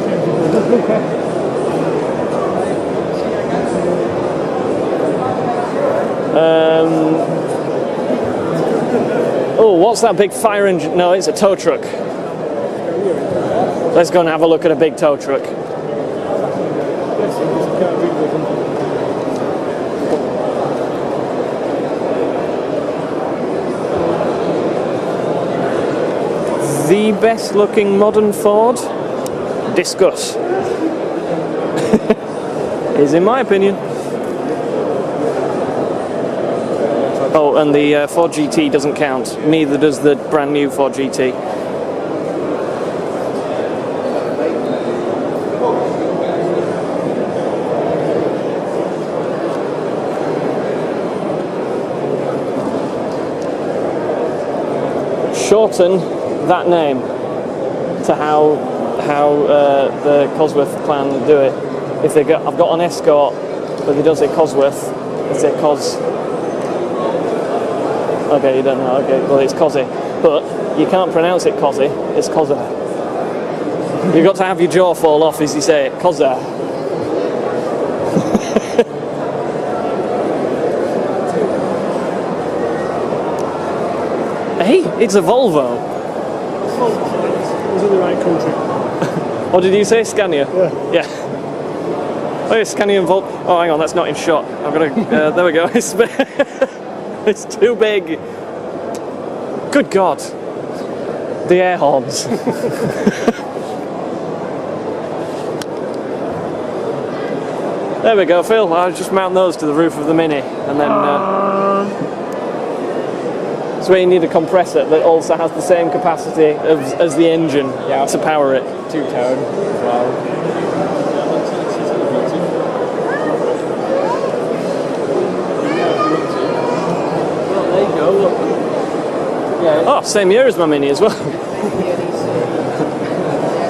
Oh, what's that big fire engine? No, it's a tow truck. Let's go and have a look at a big tow truck. The best looking modern Ford? Discuss. Is in my opinion. Oh, and the Ford GT doesn't count. Neither does the brand new Ford GT. Shorten that name to how the Cosworth clan do it. If they got, I've got an Escort, but they don't say Cosworth. They say Cos. Okay, you don't know. Okay, well it's Cosy, but you can't pronounce it Cosy. It's Cozza. You've got to have your jaw fall off as you say it. Cozza. Hey, it's a Volvo. He's in the right country. What did you say, Scania? Yeah. Yeah. Oh, yeah, Scania and Volvo. Oh, hang on, that's not in shot. I've got to. There we go. It's too big. Good God. The air horns. There we go, Phil. I'll just mount those to the roof of the Mini, and then. So where you need a compressor that also has the same capacity as the engine to power it. Two-tone as well. Well, there you go, look. Yeah. Oh, same year as my Mini as well.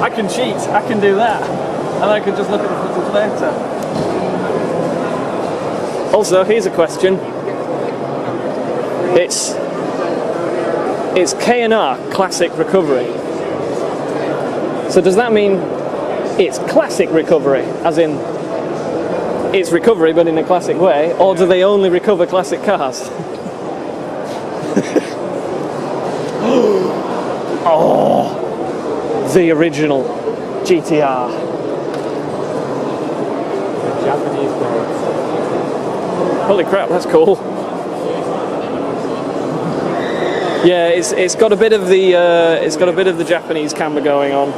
I can cheat, I can do that. And I can just look at the footage later. Also, here's a question. It's K&R Classic Recovery. So does that mean it's classic recovery, as in it's recovery but in a classic way, or do they only recover classic cars? Oh, the original GTR. Japanese boats. Holy crap, that's cool. Yeah, it's got a bit of the Japanese camber going on.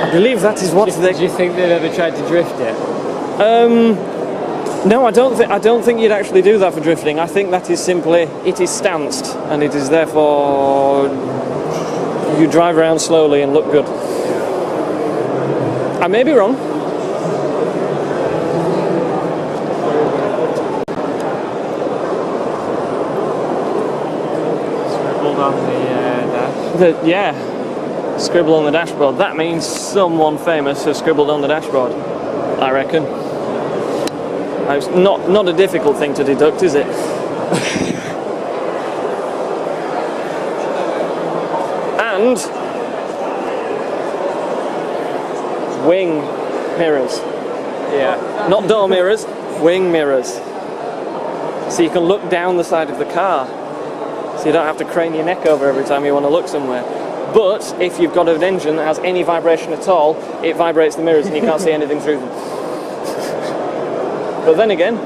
I believe that is what they. Do you think they've ever tried to drift it? No, I don't think you'd actually do that for drifting. I think that is simply it is stanced, and it is therefore you drive around slowly and look good. I may be wrong. On the dash. Yeah, scribble on the dashboard. That means someone famous has scribbled on the dashboard, I reckon. It's not a difficult thing to deduct, is it? And wing mirrors. Yeah. Not door mirrors, wing mirrors. So you can look down the side of the car. So you don't have to crane your neck over every time you want to look somewhere. But if you've got an engine that has any vibration at all, it vibrates the mirrors and you can't see anything through them. But then again,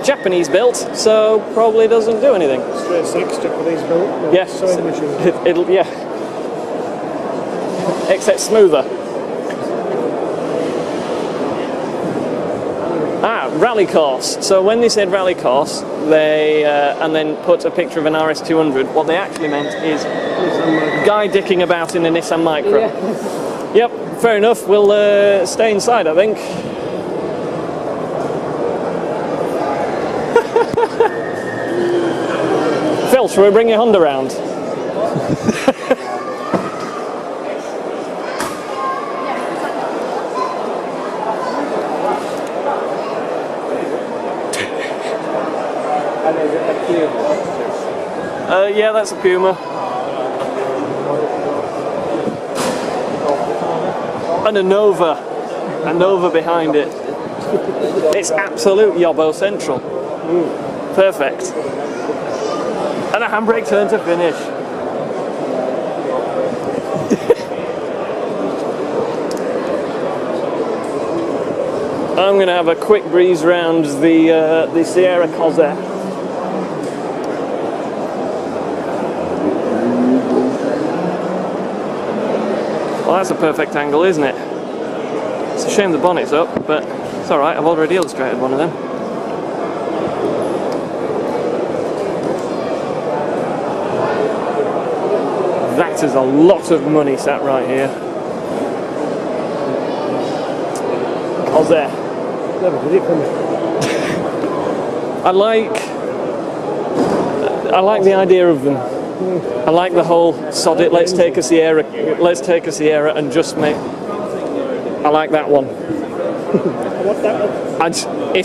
Japanese built, so probably doesn't do anything. Straight six, Japanese built. Yes. Sewing machine. It'll, yeah. Except smoother. Rally course. So when they said rally course, they and then put a picture of an RS200, what they actually meant is guy dicking about in a Nissan Micro. Yeah. Yep, fair enough. We'll stay inside, I think. Phil, shall we bring your Honda round? And is it a Puma? Yeah, that's a Puma. And a Nova. A Nova behind it. It's absolute Yobbo Central. Perfect. And a handbrake turn to finish. I'm going to have a quick breeze round the Sierra Cozza. Well, that's a perfect angle, isn't it? It's a shame the bonnet's up, but it's alright, I've already illustrated one of them. That is a lot of money sat right here. Cozza. Never did it for me. I like the idea of them. I like the whole sod it, let's take a Sierra and just make. I like that one. What's that one?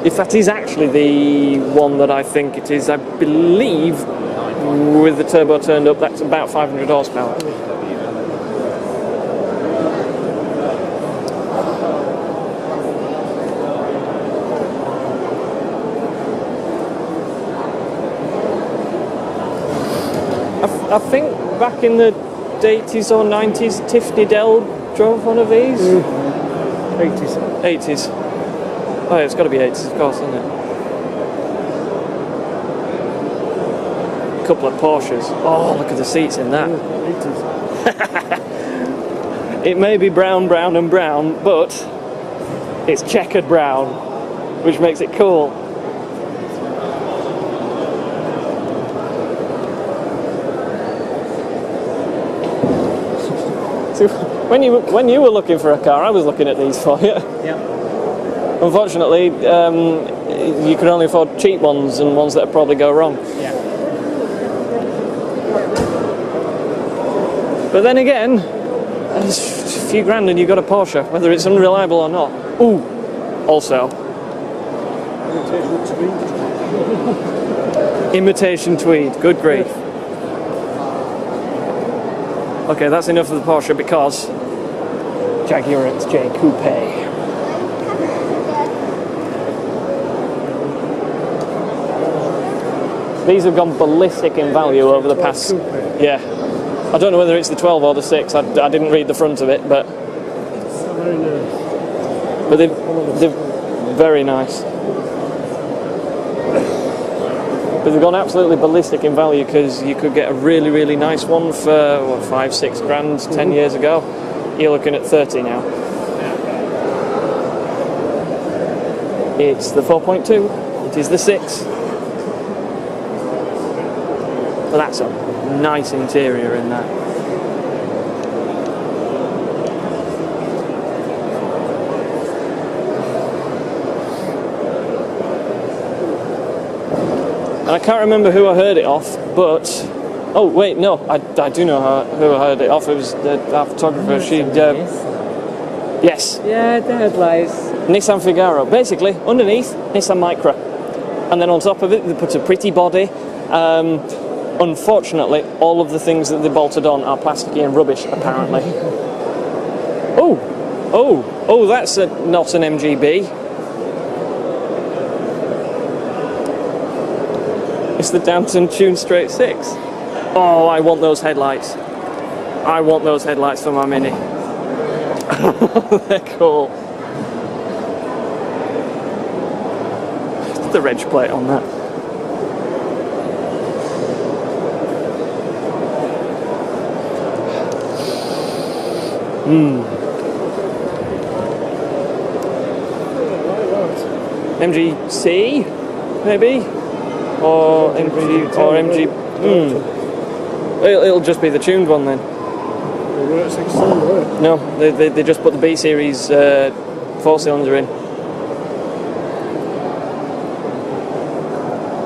If that is actually the one that I think it is, I believe with the turbo turned up, that's about 500 horsepower. I think back in the 80s or 90s, Tiffany Dell drove one of these. 80s. 80s. Oh, yeah, it's got to be 80s, of course, isn't it? A couple of Porsches. Oh, look at the seats in that. 80s. It may be brown, brown and brown, but it's checkered brown, which makes it cool. So when you were looking for a car, I was looking at these for you. Yeah. Unfortunately, you can only afford cheap ones and ones that probably go wrong. Yeah. But then again, it's a few grand and you've got a Porsche, whether it's unreliable or not. Ooh, also. Imitation tweed, good grief. Okay, that's enough of the Porsche because Jaguar XJ Coupe. These have gone ballistic in value over the past... Yeah. I don't know whether it's the 12 or the 6. I didn't read the front of it, but... Very nice. But they're very nice. But they've gone absolutely ballistic in value because you could get a really, really nice one for, what, 5-6 grand 10 years ago. You're looking at 30 now. It's the 4.2. It is the 6. But that's a nice interior in that. And I can't remember who I heard it off, but... Oh, wait, no, I do know who I heard it off. It was our photographer. She'd... yes. Yeah, the headlights. Nissan Figaro. Basically, underneath, Nissan Micra. And then on top of it, they put a pretty body. Unfortunately, all of the things that they bolted on are plasticky and rubbish, apparently. Oh, that's not an MGB. It's the Downton Tune Straight 6. Oh, I want those headlights. I want those headlights for my Mini. They're cool. The reg plate on that. MGC, maybe, or MG. It'll just be the tuned one then. No, they just put the B series 4-cylinder in.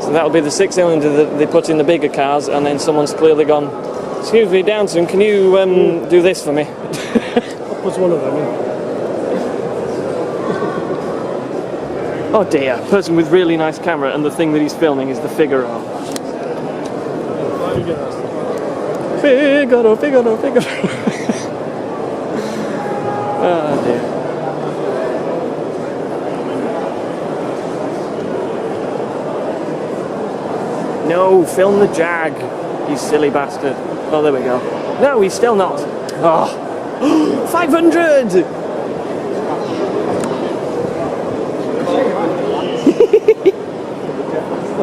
So that'll be the 6-cylinder that they put in the bigger cars, and then someone's clearly gone, "Excuse me, Downton, can you do this for me?" What was one of them in? Oh dear, person with really nice camera, and the thing that he's filming is the Figaro. Figaro. Oh dear. No, film the Jag, you silly bastard. Oh, there we go. No, he's still not. Oh, 500!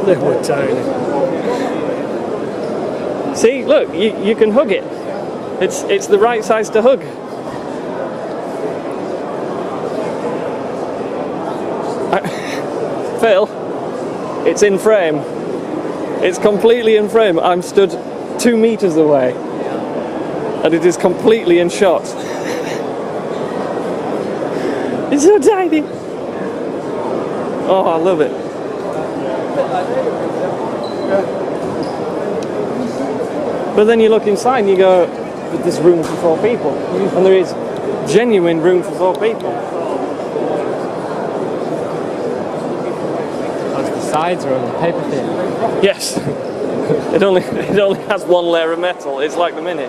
They were tiny. See, look, you can hug it. It's the right size to hug. Phil, it's in frame. It's completely in frame. I'm stood 2 meters away, and it is completely in shot. It's so tiny. Oh, I love it. But then you look inside and you go, there's room for 4 people. And there is genuine room for 4 people. The sides are on the paper thin. Yes. It only has 1 layer of metal. It's like the Mini.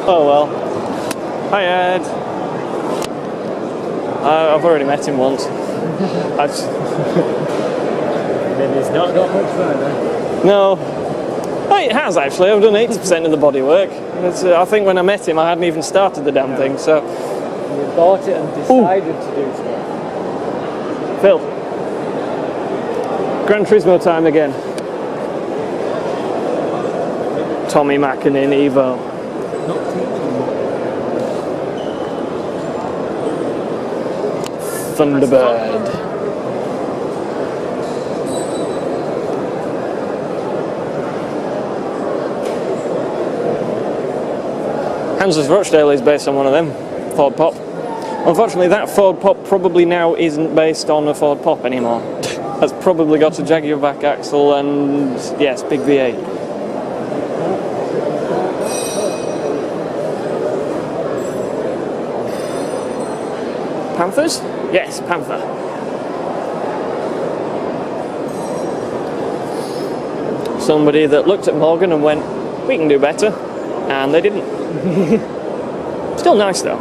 Oh well. Hi Ed. I've already met him once. Then it's not got much further. No. Oh, it has actually. I've done 80% of the bodywork. I think when I met him, I hadn't even started the damn thing. So You bought it and decided to do so. Phil, Gran Turismo time again. Tommy Mackinnon Evo. Thunderbird. Hans's Rochdale is based on one of them, Ford Pop. Unfortunately, that Ford Pop probably now isn't based on a Ford Pop anymore. That's probably got a Jaguar back axle and, yes, big V8. Panthers? Yes, Panther. Somebody that looked at Morgan and went, we can do better, and they didn't. Still nice though.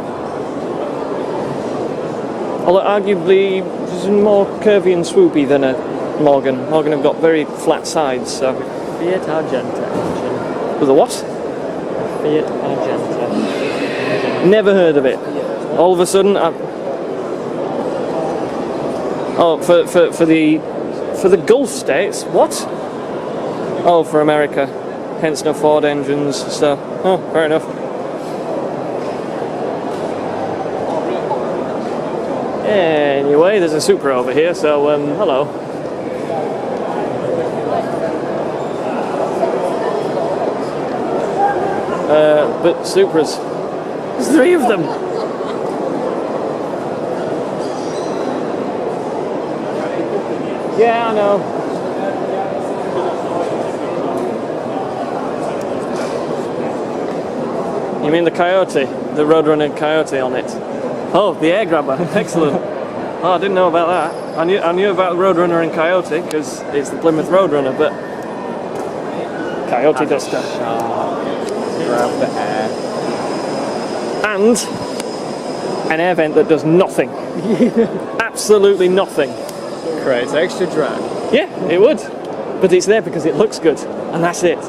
Although arguably it's more curvy and swoopy than a Morgan. Morgan have got very flat sides, so. Fiat Argenta engine. With a what? Fiat Argenta. Never heard of it. All of a sudden, oh, for the Gulf states, what? Oh, for America. Hence no Ford engines, so, oh, fair enough. Anyway, there's a Supra over here, so, hello. But Supras, there's 3 of them. Yeah, I know. You mean the Coyote? The Roadrunner Coyote on it? Oh, the air grabber. Excellent. Oh, I didn't know about that. I knew about Roadrunner and Coyote because it's the Plymouth Roadrunner, but Coyote Duster. Grab the air. And an air vent that does nothing. Absolutely nothing. Creates extra drag. Yeah, it would. But it's there because it looks good, and that's it.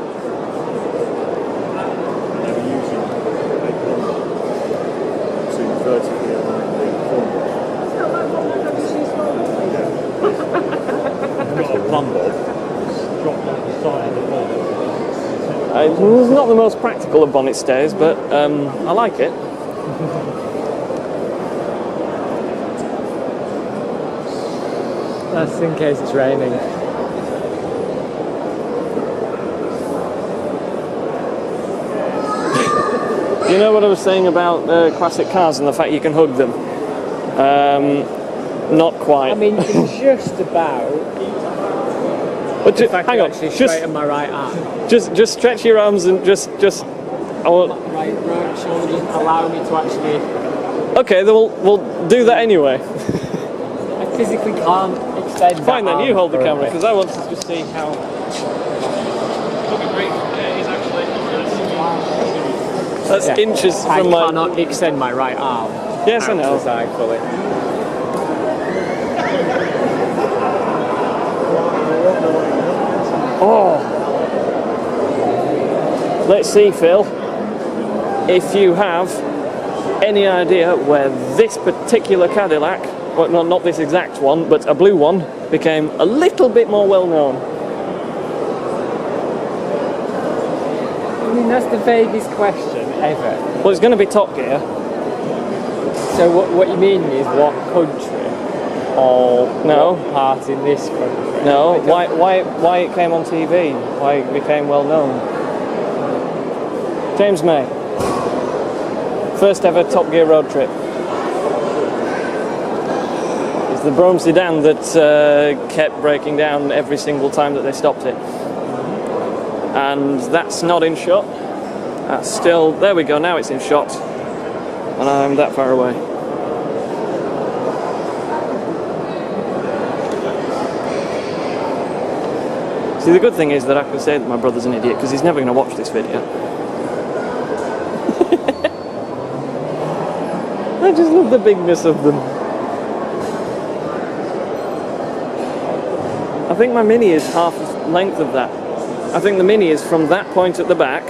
It's not the most practical of bonnet stairs, but I like it. That's in case it's raining. You know what I was saying about classic cars and the fact you can hug them? Not quite. I mean, you can just about. But hang on, actually straighten my right arm. just stretch your arms and just. I want. My right shoulder doesn't allow me to actually. Okay, then we'll do that anyway. I physically can't extend. Fine then, you hold the camera because because I want to just see how. That's inches I from my. cannot extend my right arm. Yes, I know. To the side fully. Oh. Let's see, Phil, if you have any idea where this particular Cadillac, well, not this exact one, but a blue one, became a little bit more well known. I mean, that's the vaguest question ever. Well, it's going to be Top Gear. So what you mean is what country? Or No. what part in this country? No, why it came on TV, why it became well known. James May. First ever Top Gear road trip. It's the Brougham sedan that kept breaking down every single time that they stopped it. And that's not in shot. That's still, there we go, now it's in shot. And I'm that far away. See, the good thing is that I can say that my brother's an idiot because he's never going to watch this video. I just love the bigness of them. I think my Mini is half the length of that. I think the Mini is from that point at the back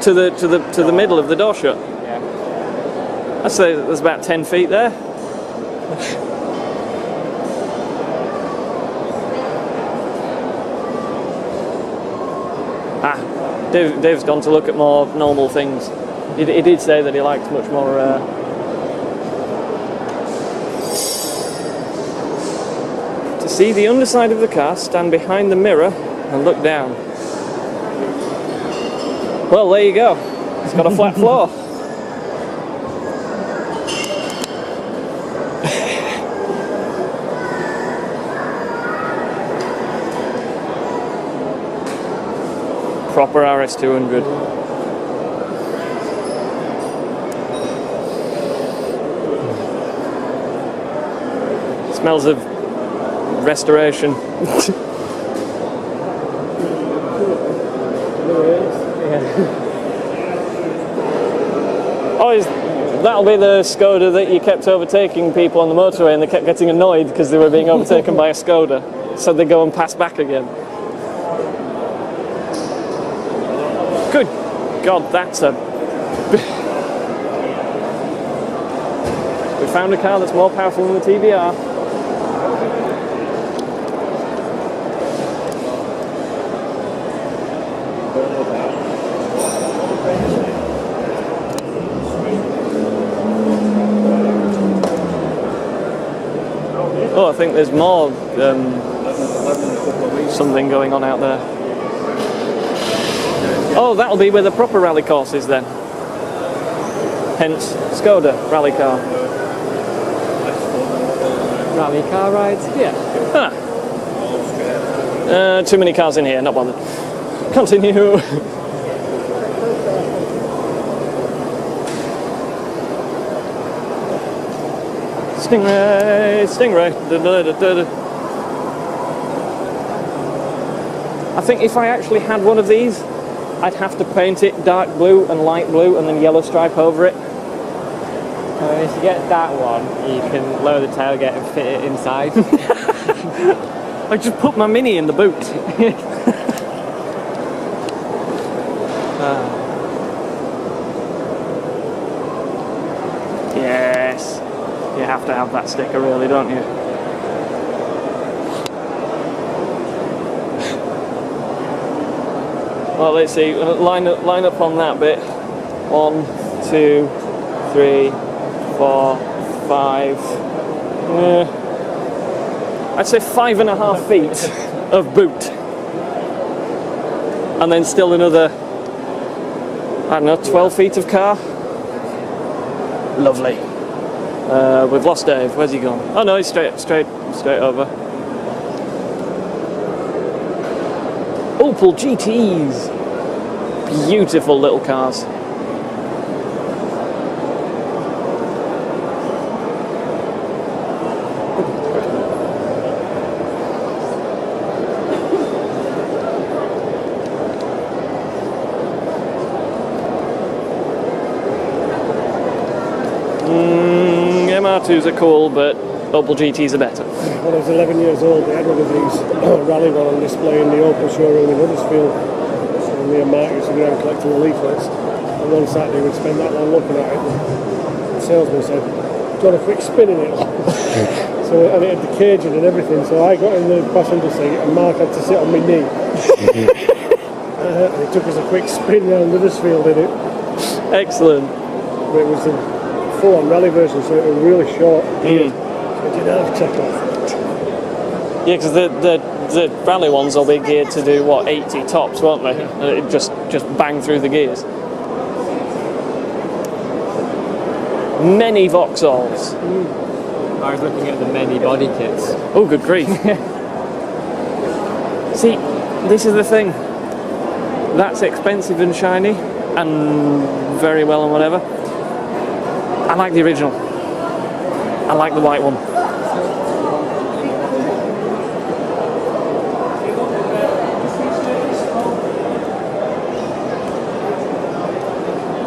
to the middle of the door shut. Yeah. I'd say there's about 10 feet there. Dave's gone to look at more normal things. He did say that he liked much more. To see the underside of the car, stand behind the mirror and look down. Well, there you go. It's got a flat floor. Proper RS200. Smells of restoration. That'll be the Skoda that you kept overtaking people on the motorway and they kept getting annoyed because they were being overtaken by a Skoda. So they go and pass back again. Good God, that's a... We found a car that's more powerful than the TVR. Oh, I think there's more something going on out there. Oh, that'll be where the proper rally course is then. Hence, Skoda rally car. Rally car rides? Yeah. Too many cars in here, not bothered. Continue. Stingray. I think if I actually had one of these, I'd have to paint it dark blue and light blue and then yellow stripe over it. If you get that one, you can lower the tailgate and fit it inside. I just put my Mini in the boot. Yes. You have to have that sticker, really, don't you? Well, let's see. Line up on that bit. 1, 2, 3, 4, 5. I'd say 5.5 feet of boot, and then still another, I don't know, 12 feet of car. Lovely. We've lost Dave. Where's he gone? Oh no, he's straight over. Opel GTs. Beautiful little cars. MR2s are cool, but Opel GTs are better. When I was 11 years old, they had one of these rally one on display in the Opel showroom in Huddersfield. And me and Mark used to go around collecting the leaflets. And one Saturday we'd spend that long looking at it. The salesman said, "Do you want a quick spin in it?" And it had the caging and everything. So I got in the passenger seat and Mark had to sit on my knee. And he took us a quick spin round Huddersfield in it. Excellent. But it was a full-on rally version, so it was really short. So it didn't have takeoff. Yeah, because the rally ones will be geared to do, what, 80 tops, won't they? Yeah. And it just bang through the gears. Many Vauxhalls. I was looking at the many body kits. Oh, good grief. See, this is the thing. That's expensive and shiny, and very well and whatever. I like the original. I like the white one.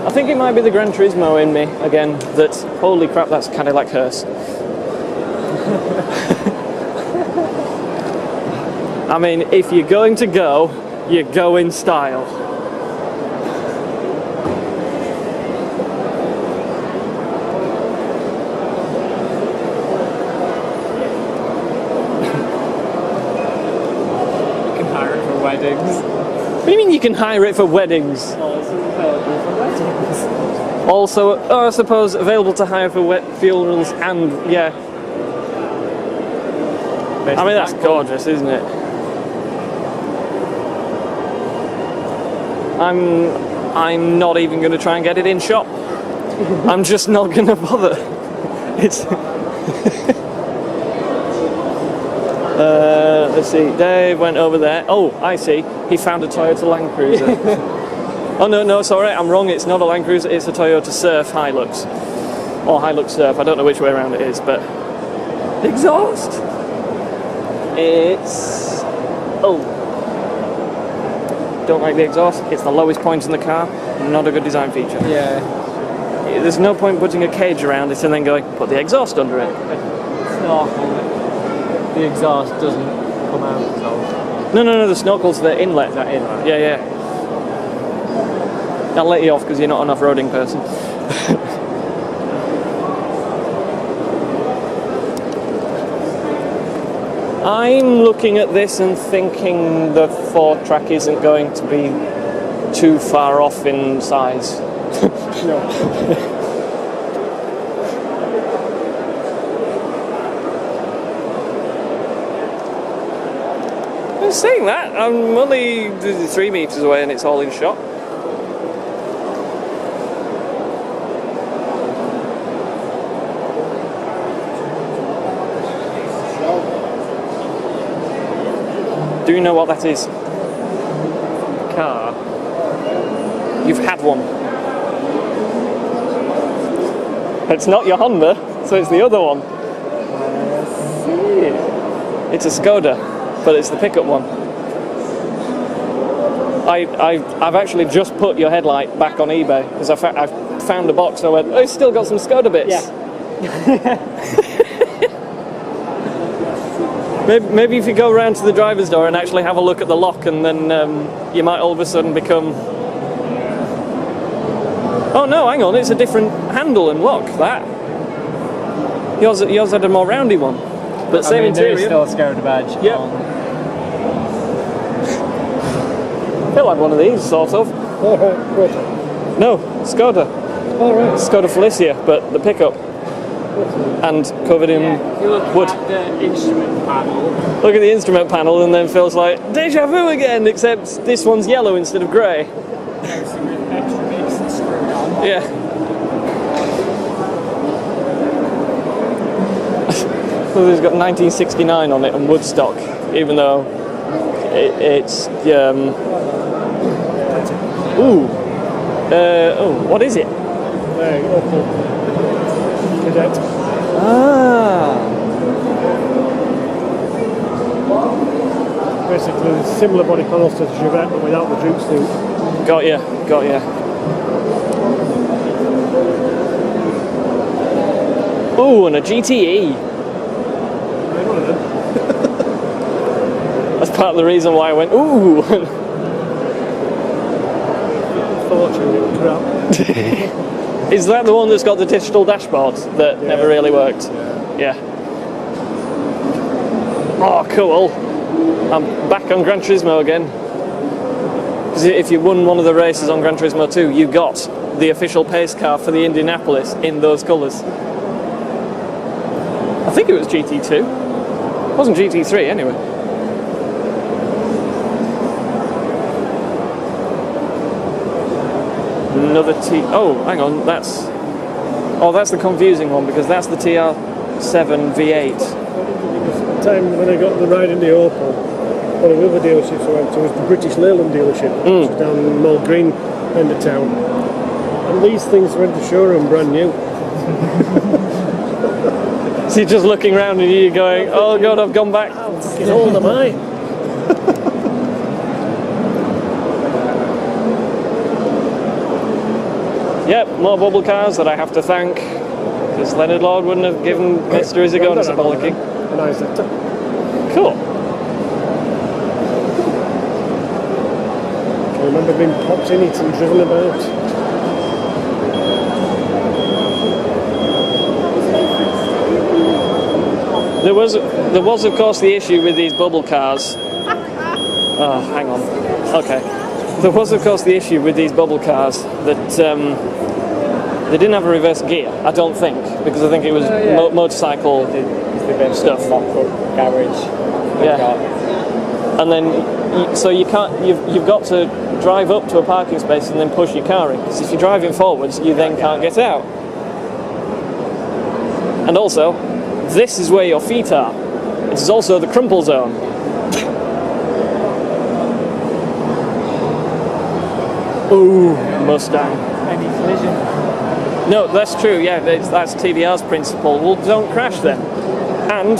I think it might be the Gran Turismo in me again. That holy crap, that's kind of like hearse. I mean, if you're going to go You go in style. You can hire it for weddings. What do you mean you can hire it for weddings? Oh, it's available for weddings. Also, oh, I suppose available to hire for funerals and, yeah. I mean, that's gorgeous, isn't it? I'm not even going to try and get it in shop. I'm just not going to bother. It's... let's see, Dave went over there. Oh, I see. He found a Toyota Land Cruiser. Oh, no, sorry, I'm wrong. It's not a Land Cruiser, it's a Toyota Surf Hilux. Or Hilux Surf, I don't know which way around it is, but... Exhaust! It's... Oh. Don't like the exhaust. It's the lowest point in the car. Not a good design feature. Yeah. There's no point putting a cage around it and then going, put the exhaust under it. Snorkel. The exhaust doesn't come out at all. No, the snorkel's the inlet. Is that inlet? Yeah. I'll let you off because you're not an off-roading person. I'm looking at this and thinking the 4-track isn't going to be too far off in size. No. I'm saying that, I'm only 3 metres away and it's all in shot. Do you know what that is? Car. You've had one. It's not your Honda, so it's the other one. See it. It's a Skoda, but it's the pickup one. I've actually just put your headlight back on eBay because I found a box. I went, oh, it's still got some Skoda bits. Yeah. Maybe if you go around to the driver's door and actually have a look at the lock, and then you might all of a sudden become... Oh no, hang on, it's a different handle and lock, that. Yours had a more roundy one, but same interior. There is still a Skoda badge. Yep. Phil had one of these, sort of. No, Skoda. All right. Skoda Felicia, but the pickup. And covered in If you look wood. at the instrument panel, Look at the instrument panel and then Phil's like, deja vu again, except this one's yellow instead of grey. there's some extra bits that's screwed on. Yeah. So it's got 1969 on it and Woodstock, even though it's what is it? There, Opel Cadet. Ah. Basically, similar body panels to the Chevette, but without the Duke suit. Got ya. Ooh, and a GTE. That's part of the reason why I went, ooh. Fortunately, crap. Is that the one that's got the digital dashboard that never really worked? Yeah. Oh, cool. I'm back on Gran Turismo again. Because if you won one of the races on Gran Turismo 2, you got the official pace car for the Indianapolis in those colours. I think it was GT2. It wasn't GT3 anyway. Another oh, hang on, that's the confusing one because that's the TR7 V8. The time when I got the ride in the Opel, one of the other dealerships I went to was the British Leyland dealership, which was down in the Mill Green end of town. And these things were in the showroom brand new. So you're just looking around and you're going, oh god, I've gone back. How fucking old am I? Yep, more bubble cars that I have to thank because Leonard Lord wouldn't have given Mr. Isagonis a bollocking. Nice. Cool. ever been popped in it and driven about. There was of course the issue with these bubble cars. Oh, hang on. Okay. There was of course the issue with these bubble cars that they didn't have a reverse gear. I don't think, because I think it was motorcycle stuff. Garage. Yeah. And then, so you can't. You've got to drive up to a parking space and then push your car in. Because if you're driving forwards, you then can't get out. And also, this is where your feet are. This is also the crumple zone. Ooh, Mustang. Any collision? No, that's true, yeah, that's TVR's principle. Well, don't crash then. And,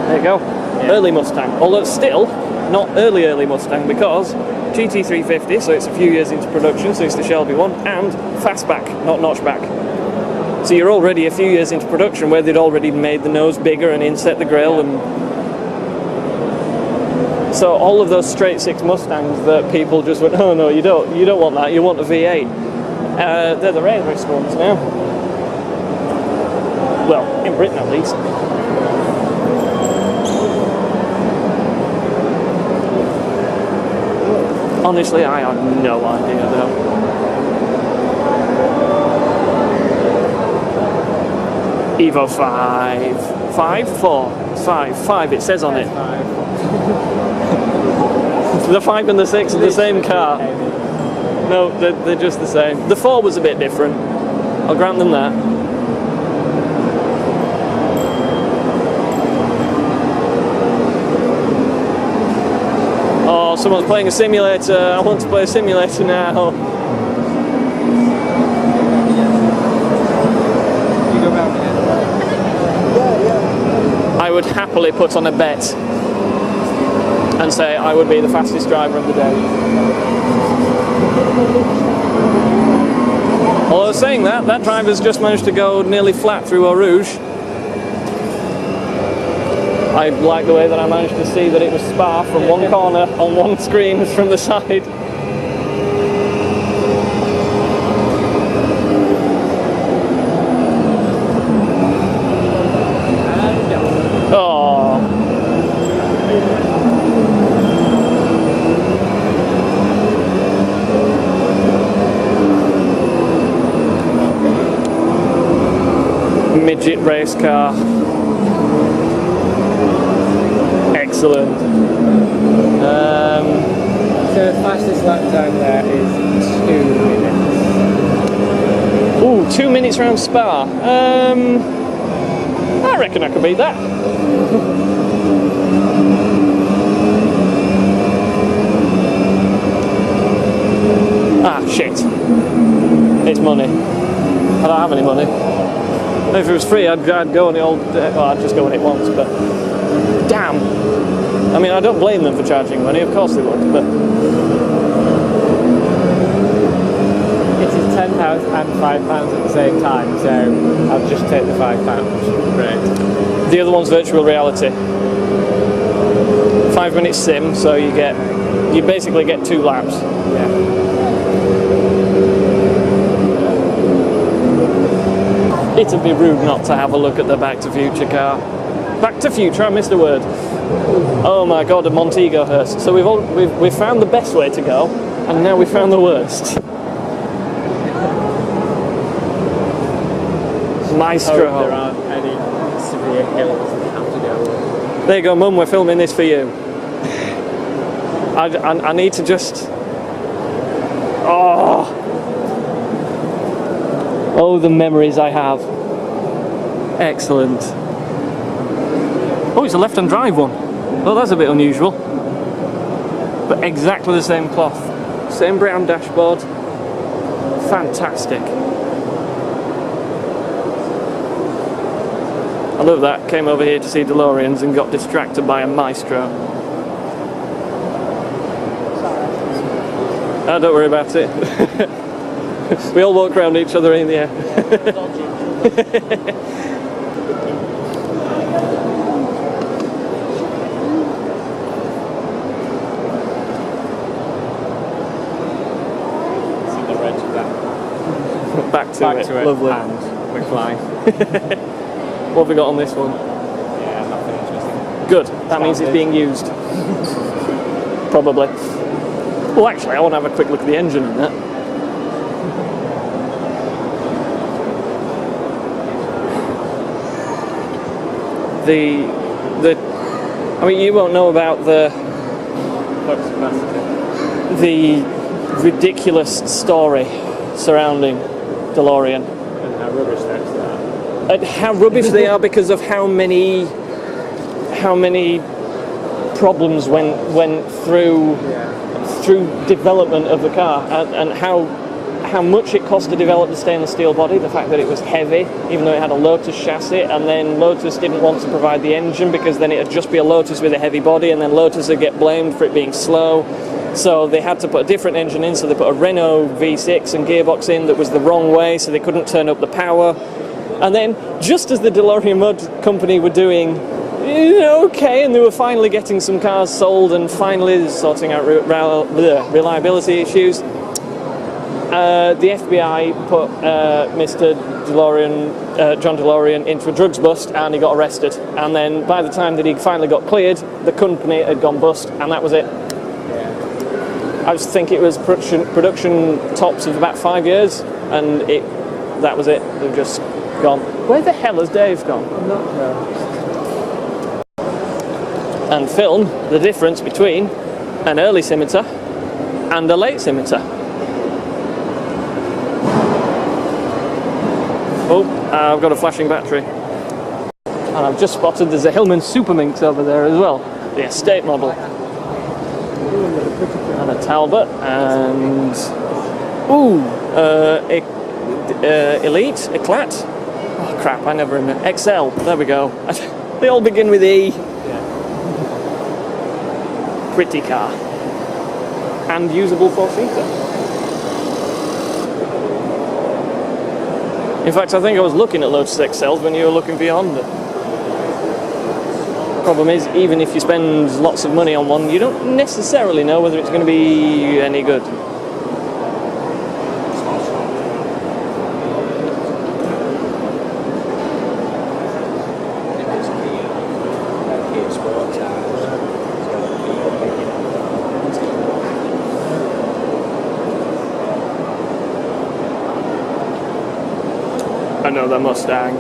there you go, early Mustang. Although still, not early Mustang, because GT350, so it's a few years into production, so it's the Shelby one, and fastback, not notchback. So you're already a few years into production where they'd already made the nose bigger and inset the grille, and so all of those straight six Mustangs that people just went, oh no, you don't want that, you want a V8. They're the rarest ones now. Well, in Britain at least. Honestly, I have no idea though. Evo 5. 5? 4? 5. 5, it says on it. The 5 and the 6 are the same car. No, they're just the same. The 4 was a bit different. I'll grant them that. Oh, someone's playing a simulator. I want to play a simulator now. I would happily put on a bet and say I would be the fastest driver of the day. Although saying that driver's just managed to go nearly flat through Eau Rouge. I like the way that I managed to see that it was Spa from one corner on one screen from the side. Oh. Midget race car. Excellent. So the fastest lap time there is 2 minutes. Ooh, 2 minutes round Spa. I reckon I could beat that. Ah, shit. It's money. I don't have any money. If it was free, I'd go on the old... well, I'd just go on it once, but... Damn! I mean, I don't blame them for charging money, of course they would, but... It is £10 and £5 at the same time, so I'll just take the £5. Great. The other one's virtual reality. 5 minute sim, so you basically get 2 laps. Yeah. It'd be rude not to have a look at the Back to Future car. Back to Future, I missed a word. Oh my god, a Montego hearse. So we've found the best way to go, and now we've found the worst. Maestro. There aren't any severe hills we have to go over. There you go, Mum, we're filming this for you. I need to just... Oh, the memories I have. Excellent. Oh, it's a left-hand drive one. Well, that's a bit unusual. But exactly the same cloth. Same brown dashboard. Fantastic. I love that. Came over here to see DeLoreans and got distracted by a Maestro. Oh, don't worry about it. We all walk around each other in the air. back to it. Lovely. And we're flying. What have we got on this one? Yeah, nothing interesting. Good. That means it's being used. Probably. Well, actually, I want to have a quick look at the engine in that. I mean, you won't know about the ridiculous story surrounding DeLorean. And how rubbish those are. And how rubbish they are because of how many problems went through development of the car, and how much it cost to develop the stainless steel body, the fact that it was heavy, even though it had a Lotus chassis, and then Lotus didn't want to provide the engine because then it'd just be a Lotus with a heavy body, and then Lotus would get blamed for it being slow. So they had to put a different engine in, so they put a Renault V6 and gearbox in that was the wrong way, so they couldn't turn up the power. And then, just as the DeLorean Mud Company were doing okay, and they were finally getting some cars sold and finally sorting out reliability issues, the FBI put Mr. John DeLorean into a drugs bust, and he got arrested. And then by the time that he finally got cleared, the company had gone bust, and that was it. I just think it was production tops of about 5 years, and that was it. They've just gone. Where the hell has Dave gone? I'm not sure. And film the difference between an early scimitar and a late scimitar. Oh, I've got a flashing battery. And I've just spotted there's a Hillman Superminx over there as well, the estate model. And a Talbot, and Elite, Eclat. Oh crap, I never remember. XL, there we go. They all begin with E. Pretty car. And usable 4-seater. In fact, I think I was looking at Lotus XLs when you were looking for your Honda. Problem is, even if you spend lots of money on one, you don't necessarily know whether it's going to be any good. Another Mustang.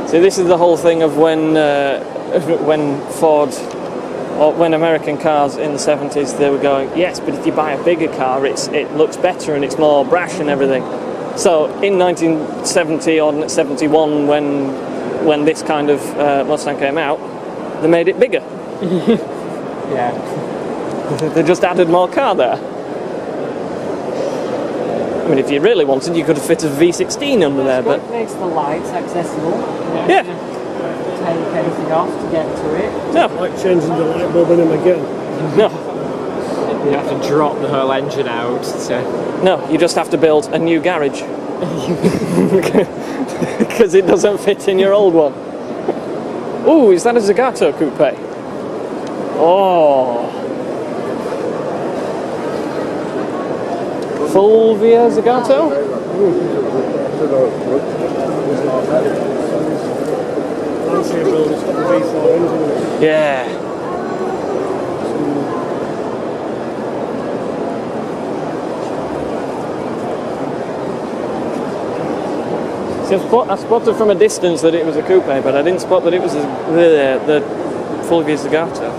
See, this is the whole thing of when Ford, or when American cars in the 70s, they were going, yes, but if you buy a bigger car, it looks better and it's more brash and everything. So in 1970 or 71, when this kind of Mustang came out, they made it bigger. Yeah. They just added more car there. I mean, if you really wanted, you could have fit a V16 under there, but... It makes the lights accessible. Yeah. Take anything off to get to it. No. Like changing the light bulb in them again. No. You have to drop the whole engine out to... No, you just have to build a new garage. Because it doesn't fit in your old one. Ooh, is that a Zagato coupe? Oh. Fulvia Zagato? Yeah. See, I spotted from a distance that it was a coupe, but I didn't spot that it was the Fulvia Zagato.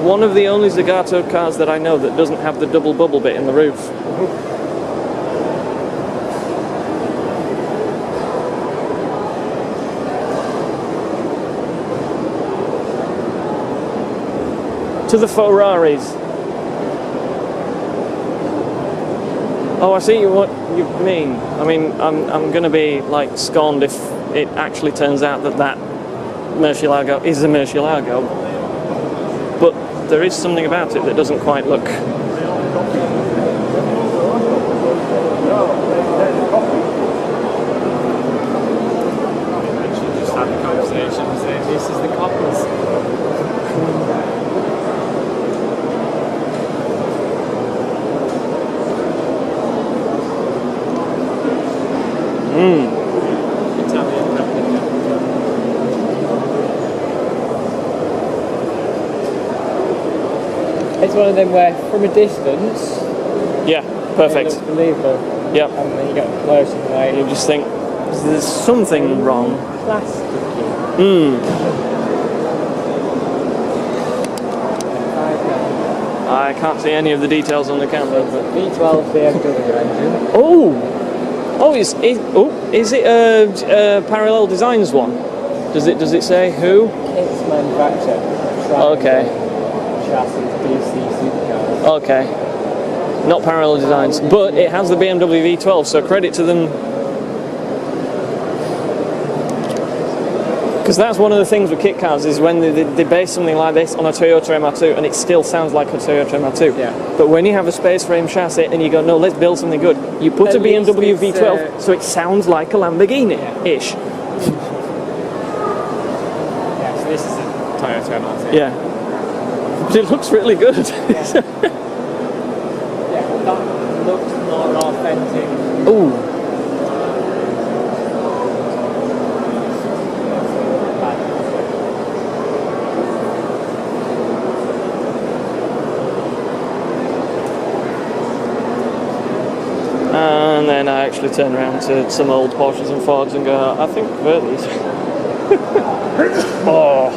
One of the only Zagato cars that I know that doesn't have the double bubble bit in the roof. To the Ferraris. Oh, I see what you mean. I mean, I'm going to be like scorned if it actually turns out that Murcielago is a Murcielago, but there is something about it that doesn't quite look. versions, and this is the copies. Italian replica. It's one of them where, from a distance, Yeah, it perfect. looks believable. Yep. And then you get close and like, You just think there's something wrong. plasticky. I can't see any of the details on the camera. But... V12 BMW engine. Oh, is it a Parallel Designs one? Does it say who? It's manufactured. Okay. Chassis DC supercars. Okay. Not Parallel Designs, but it has the BMW V12, so credit to them. Because that's one of the things with kit cars is when they base something like this on a Toyota MR2 and it still sounds like a Toyota MR2. Yeah. But when you have a space frame chassis and you go, no, let's build something good, you put a At least BMW it's, V12 so it sounds like a Lamborghini-ish. Yeah, so this is a Toyota MR2. Yeah. But it looks really good. Yeah, that looks more authentic. Ooh. And then I actually turn around to some old Porsches and Fords and go, I think I've heard these. Oh.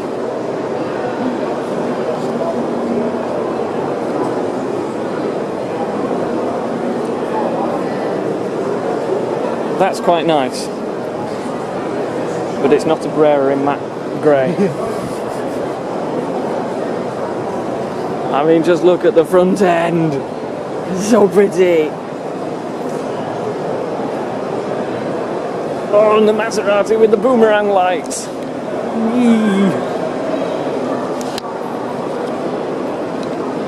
That's quite nice. But it's not a Brera in matte grey. I mean, just look at the front end. It's so pretty. Oh, and the Maserati with the boomerang lights.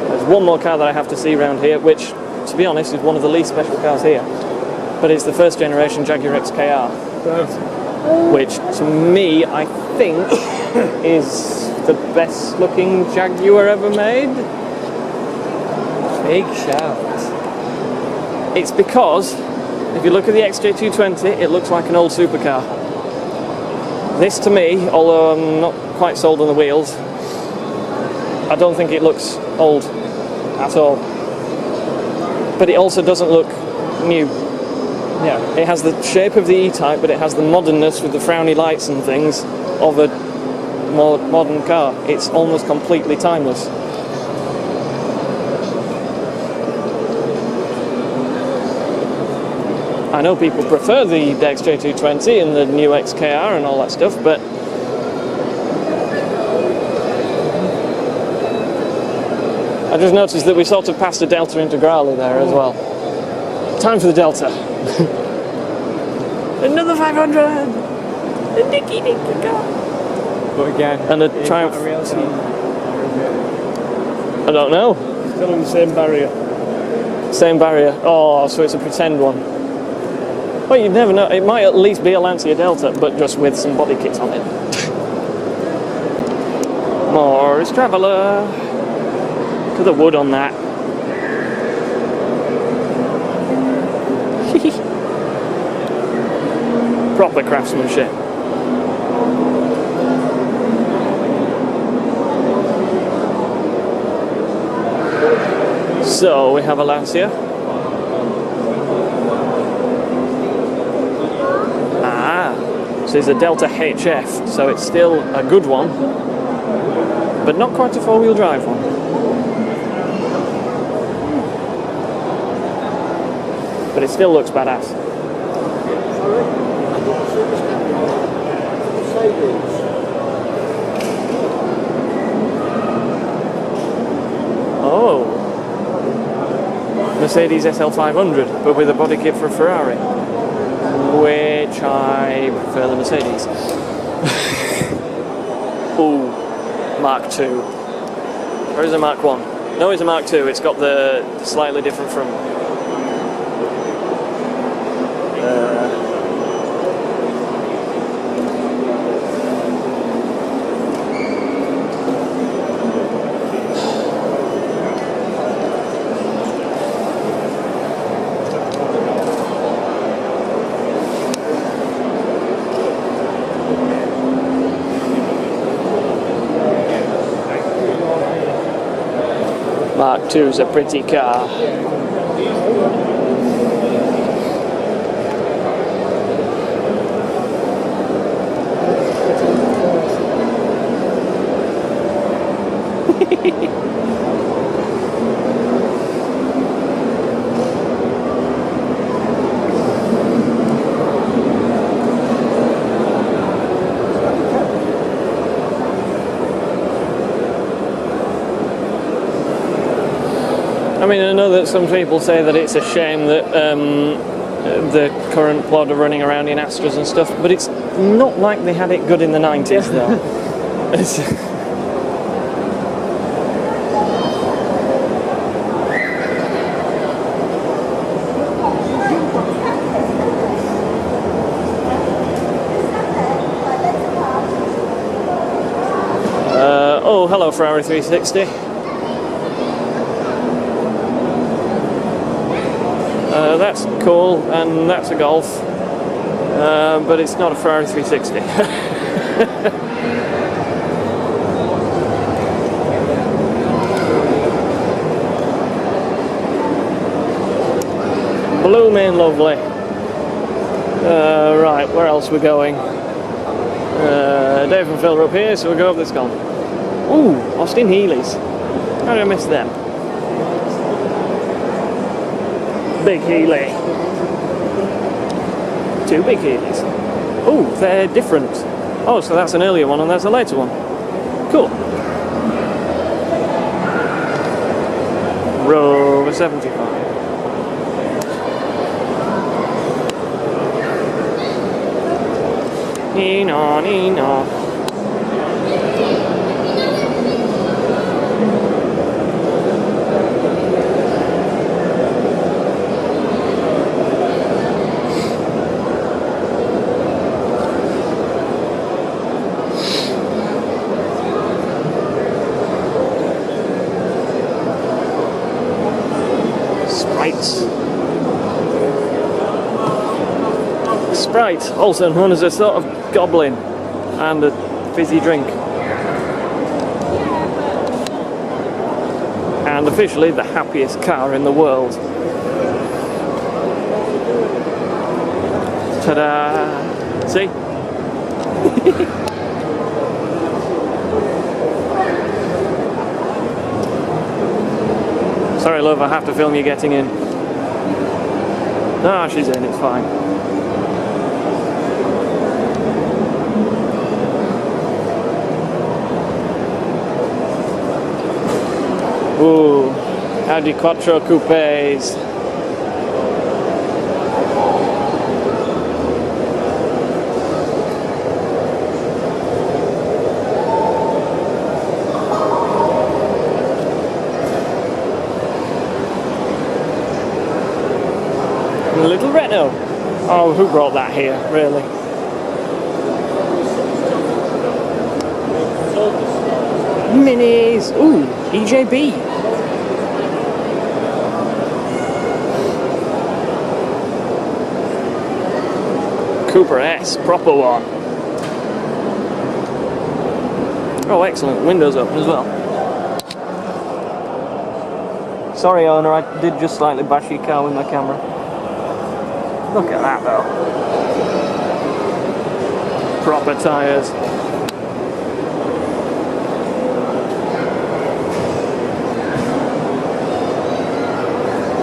There's one more car that I have to see around here, which, to be honest, is one of the least special cars here. But it's the first generation Jaguar XKR, which to me, I think, is the best looking Jaguar ever made. Big shout. It's because, if you look at the XJ220, it looks like an old supercar. This to me, although I'm not quite sold on the wheels, I don't think it looks old at all. But it also doesn't look new. Yeah. It has the shape of the E-Type, but it has the modernness with the frowny lights and things of a more modern car. It's almost completely timeless. I know people prefer the XJ220 and the new XKR and all that stuff, but I just noticed that we sort of passed a Delta Integrale there as well. Time for the Delta. Another 500! A dicky car. But again, And a it's Triumph. not a real car. I don't know. Still in the same barrier. Same barrier. Oh, so it's a pretend one. Well, you'd never know. It might at least be a Lancia Delta, but just with some body kits on it. Morris Traveller. Look at the wood on that. Proper craftsmanship. So we have a Lancia. So it's a Delta HF, so it's still a good one, but not quite a four-wheel drive one. But it still looks badass. Oh, Mercedes SL500, but with a body kit for a Ferrari. Which I prefer the Mercedes. Ooh, Mark II. Or is it Mark 1? No, it's a Mark II. It's got the slightly different front. Mark II's a pretty car. I mean, I know that some people say that it's a shame that the current plod are running around in Astras and stuff, but it's not like they had it good in the 90s, though. Oh, hello, Ferrari 360. That's cool, and that's a Golf, but it's not a Ferrari 360. Blooming lovely. Right, where else we're going? Dave and Phil are up here, so we'll go up this gone. Ooh, Austin Healey's. How did I miss them? Big Healey. Two big Healeys. Oh, they're different. Oh, so that's an earlier one and that's a later one. Cool. Rover 75. Nino, Nino. Sprite, also known as a sort of goblin and a fizzy drink. And officially the happiest car in the world. Ta-da! See? Sorry love, I have to film you getting in. Ah, she's in, it's fine. Ooh, Audi Quattro Coupes. And a little Renault. Oh, who brought that here, really? Minis. Ooh, EJB. Cooper S, proper one. Oh, excellent. Windows open as well. Sorry, owner, I did just slightly bash your car with my camera. Look at that, though. Proper tyres.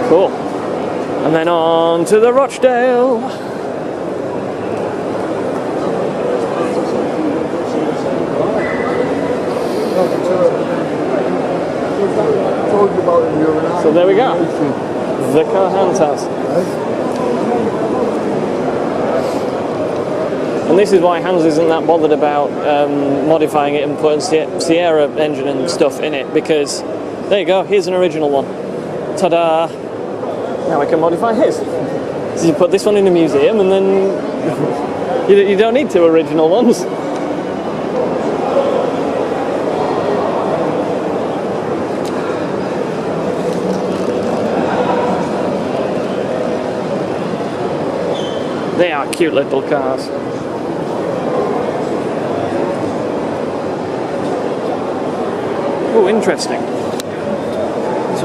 Cool. And then on to the Rochdale. So there we go. The car Hans has. And this is why Hans isn't that bothered about modifying it and putting Sierra engine and stuff in it, because there you go, here's an original one. Ta-da! Now we can modify his. So you put this one in a museum and then you don't need two original ones. They are cute little cars. Oh, interesting.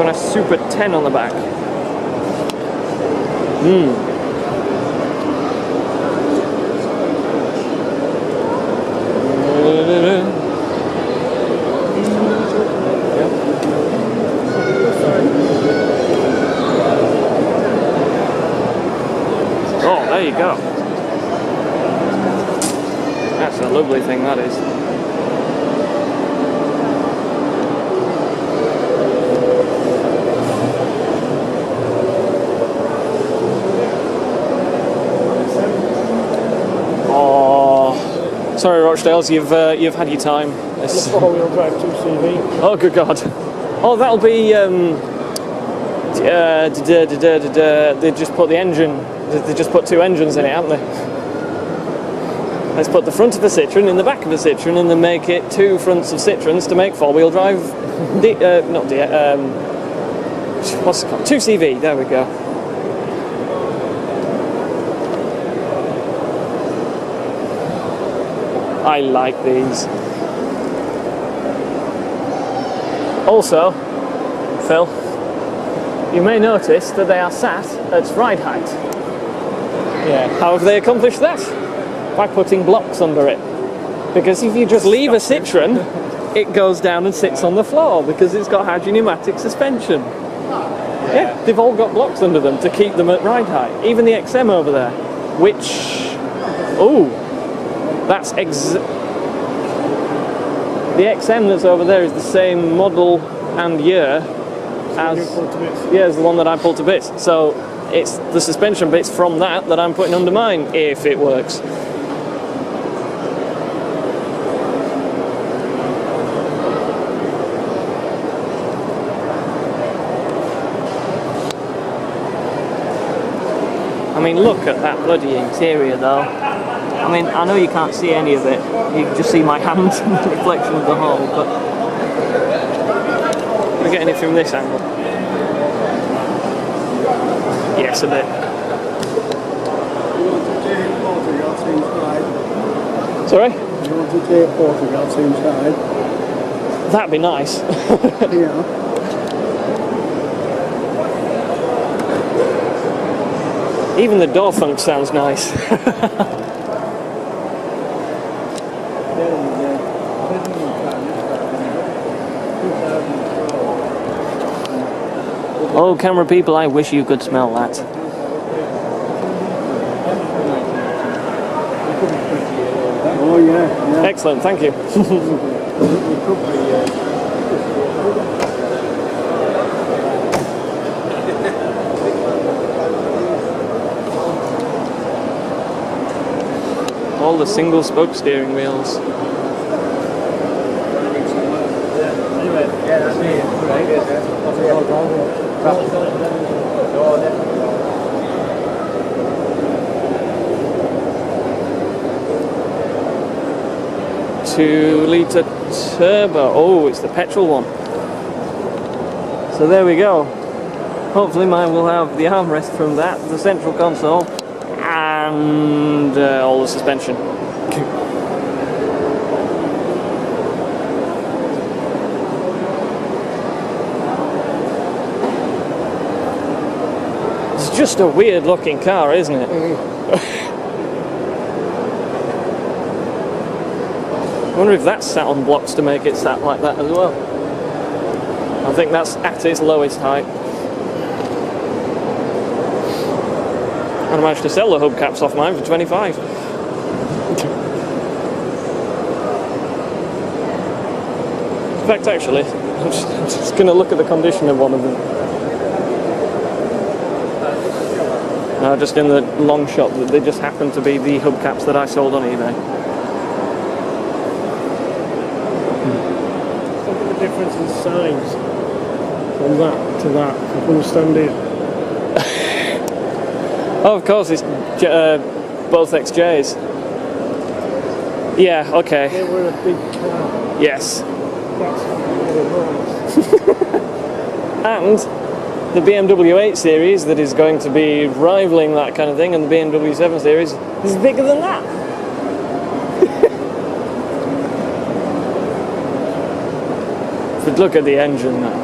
one has Super 10 on the back. Oh, there you go. That's a lovely thing, that is. Sorry, Rochdales, you've had your time. It's a four-wheel drive 2CV. Oh, good God! Oh, that'll be. They just put the engine. They just put two engines in it, haven't they? Let's put the front of a Citroen in the back of a Citroen, and then make it two fronts of Citroens to make four-wheel drive. What's it called? 2CV. There we go. I like these. Also, Phil, you may notice that they are sat at ride height. Yeah. How have they accomplished that? By putting blocks under it. Because if you just leave a Citroen, it goes down and sits on the floor because it's got hydropneumatic suspension. Yeah, they've all got blocks under them to keep them at ride height. Even the XM over there, which... Ooh! That's the XM that's over there is the same model and year as the one that I pulled to bits. So it's the suspension bits from that I'm putting under mine, if it works. I mean, look at that bloody interior though. I mean, I know you can't see any of it. You can just see my hand and the reflection of the hole, but we're getting it from this angle. Yes, a bit. Sorry? You want to take photographs inside? That'd be nice. Yeah. Even the door funk sounds nice. Oh, camera people, I wish you could smell that. Oh yeah. Excellent, thank you. All the single spoke steering wheels. Two-litre turbo. Oh, it's the petrol one. So there we go. Hopefully mine will have the armrest from that, the central console, and all the suspension. It's just a weird looking car, isn't it? I wonder if that's sat on blocks to make it sat like that as well. I think that's at its lowest height. And I managed to sell the hubcaps off mine for 25. In fact, actually, I'm just going to look at the condition of one of them. No, just in the long shot, that they just happen to be the hubcaps that I sold on eBay. Look at the difference in size from that to that. I can understand it. Oh, of course, it's both XJs. Yeah, okay. They were a big car. Yes. That's what it was. And the BMW 8 Series that is going to be rivaling that kind of thing, and the BMW 7 Series is bigger than that. But look at the engine now.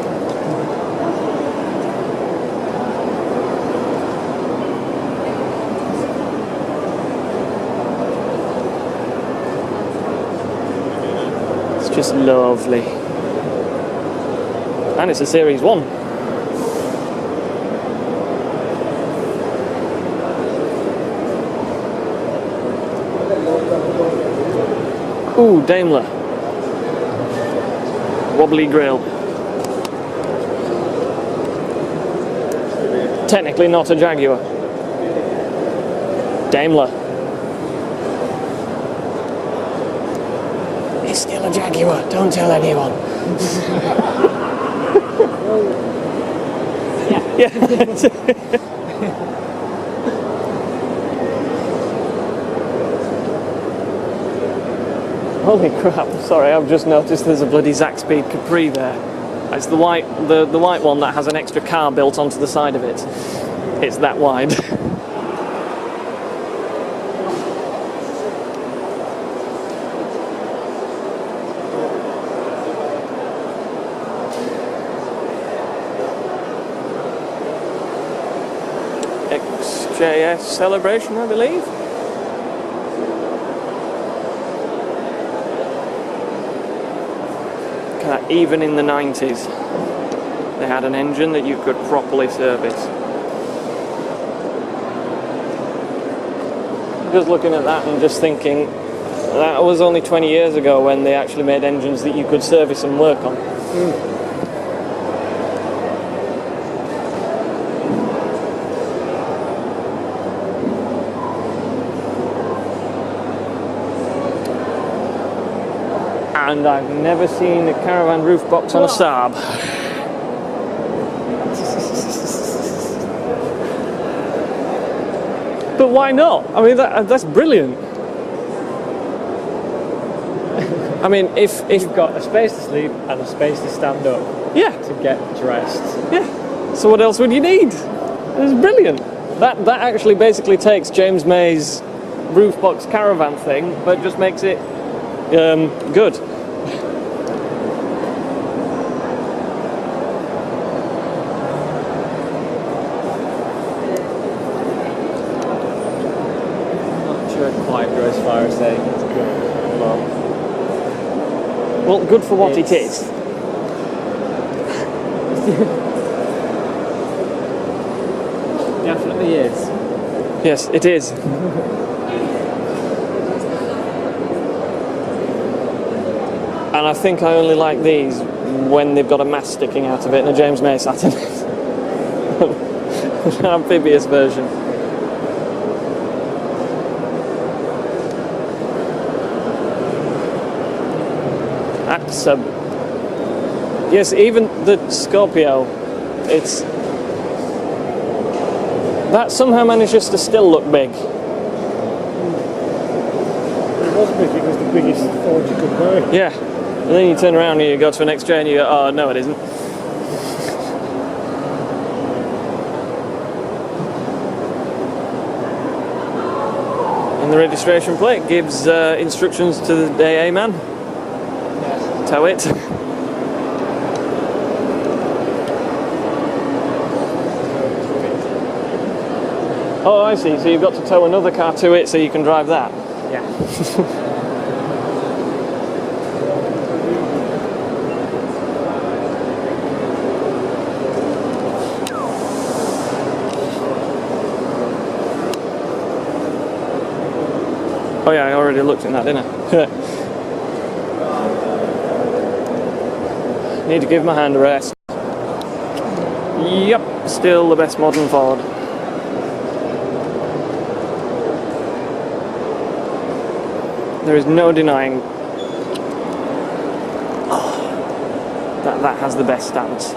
Just lovely. And it's a Series 1. Ooh, Daimler. Wobbly grille. Technically not a Jaguar. Daimler. It's still a Jaguar, don't tell anyone. Yeah. Holy crap, sorry, I've just noticed there's a bloody Zaxpeed Capri there. It's the white one that has an extra car built onto the side of it. It's that wide. XJS Celebration, I believe. Even in the 90s, they had an engine that you could properly service. Just looking at that and just thinking, that was only 20 years ago when they actually made engines that you could service and work on. And I've never seen a caravan roof box on a Saab. But why not? I mean, that's brilliant. I mean, if You've got a space to sleep and a space to stand up. Yeah. To get dressed. Yeah. So what else would you need? It's brilliant. That actually basically takes James May's roof box caravan thing, but just makes it good. Quite go as far as saying it's good. Well, good for what it is. Definitely is. Yes, it is. And I think I only like these when they've got a mast sticking out of it and a James May sat in it. An amphibious version. That's yes, even the Scorpio, that somehow manages to still look big. It was big, it was the biggest Ford you could buy. Yeah, and then you turn around and you go to an XJ and you go, oh no it isn't. And the registration plate gives instructions to the AA man. Tow it. Oh, I see. So you've got to tow another car to it so you can drive that. Yeah. Oh yeah, I already looked at that, didn't I? Need to give my hand a rest. Yep, still the best modern Ford. There is no denying that has the best stance.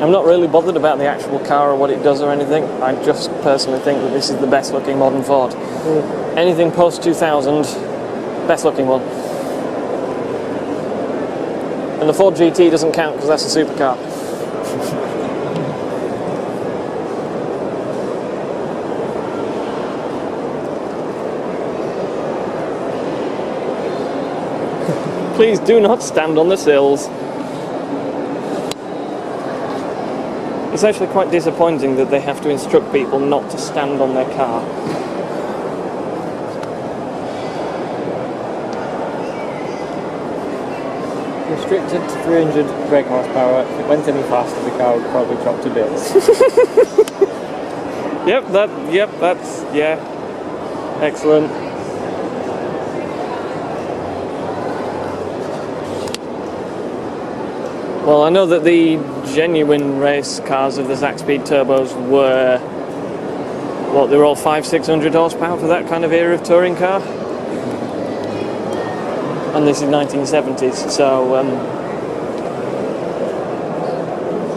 I'm not really bothered about the actual car or what it does or anything. I just personally think that this is the best looking modern Ford. Anything post 2000, best looking one. And the Ford GT doesn't count because that's a supercar. Please do not stand on the sills. It's actually quite disappointing that they have to instruct people not to stand on their car. Restricted to 300 brake horsepower. If it went any faster, the car would probably drop to bits. Yeah. Excellent. Well, I know that the genuine race cars of the Zack Speed turbos were, they were all 500-600 horsepower for that kind of era of touring car. And this is 1970s, so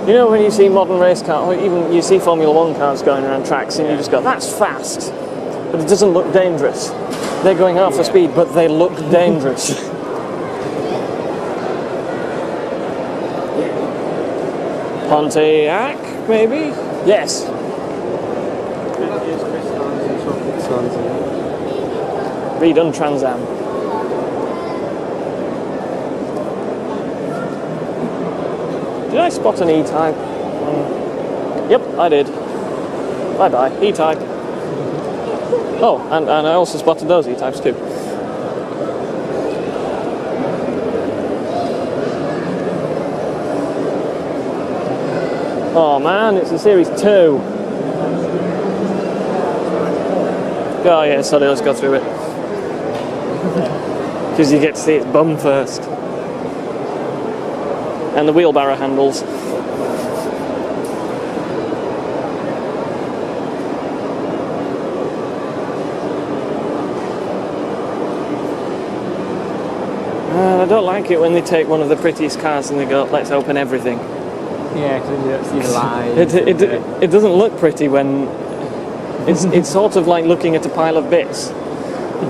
you know when you see modern race cars, or even you see Formula 1 cars going around tracks and you just go, that's fast, but it doesn't look dangerous. They're going half the speed, but they look dangerous. Pontiac, maybe? Yes. Redone Trans Am. Did I spot an E-Type? Yep, I did. Bye-bye, E-Type. Oh, and I also spotted those E-Types too. Oh man, it's a Series 2. Oh yeah, sorry, let's go through it. Because you get to see its bum first. And the wheelbarrow handles. And I don't like it when they take one of the prettiest cars and they go, let's open everything. Yeah, because you don't see the lines. It doesn't look pretty when it's sort of like looking at a pile of bits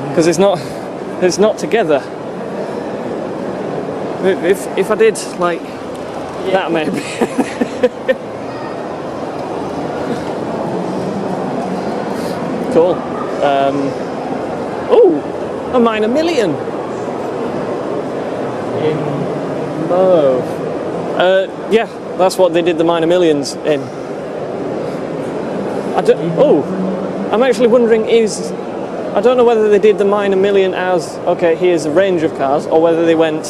because it's not together. If I did like that maybe. Cool. Oh, a minor million. In Mauve. Yeah. That's what they did the minor millions in. I'm actually wondering I don't know whether they did the minor million as, okay, here's a range of cars, or whether they went,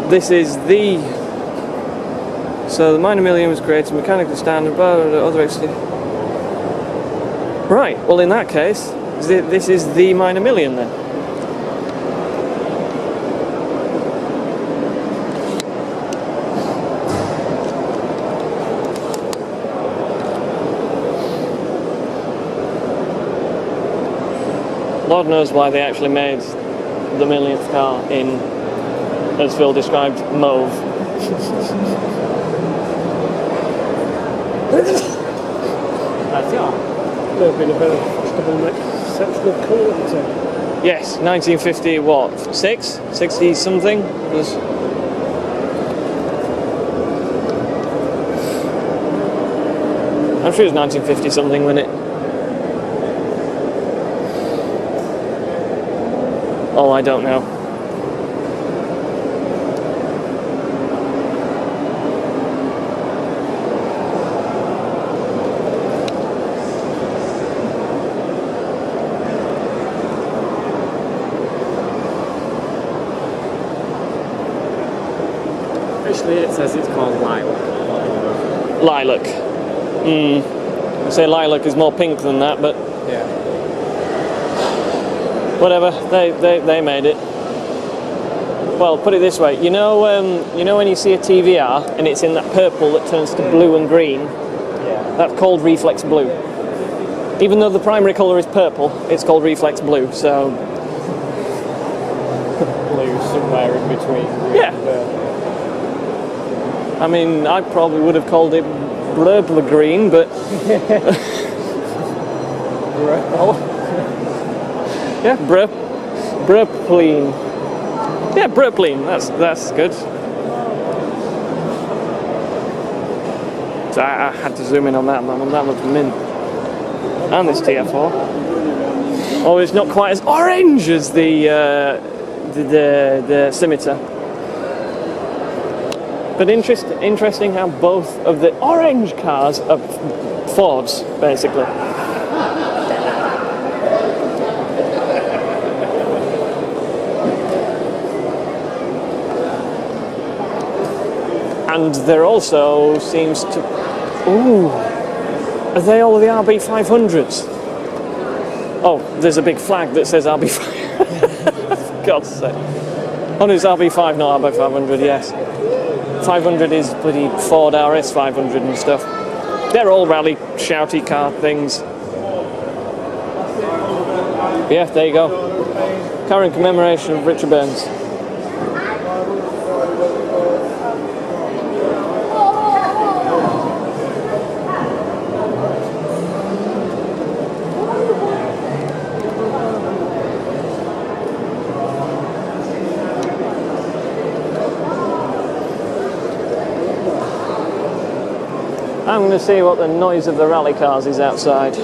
this is the, so the minor million was created, mechanically standard, blah, blah, blah, other extent. Right, well in that case, this is the minor million then. Lord knows why they actually made the millionth car in, as Phil described, mauve. That's it. They've been a very fashionable exceptional colour at the time. Yes, 1950 what? 60 something was. I'm sure it was 1950 something, wasn't it? Oh, I don't know. Officially it says it's called Lilac. Lilac. I'd say lilac is more pink than that, but Yeah. whatever. They made it. Well, put it this way. You know when you see a TVR and it's in that purple that turns to blue and green. Yeah. That's called reflex blue. Even though the primary colour is purple, it's called reflex blue. So Blue somewhere in between. yeah. I mean, I probably would have called it blurble green, but yeah, brurpleen. Yeah, brurpleen. That's good. So I had to zoom in on that one. That looks mint. And this TF4. Oh, it's not quite as orange as the Scimitar. But interesting how both of the orange cars are Fords, basically. And there also seems to... Ooh! Are they all the RB500s? Oh, there's a big flag that says RB5. For God's sake. Oh, no, it's RB5, not RB500, yes. 500 is bloody Ford RS 500 and stuff. They're all rally shouty car things. Yeah, there you go. Car in commemoration of Richard Burns. I'm going to see what the noise of the rally cars is outside.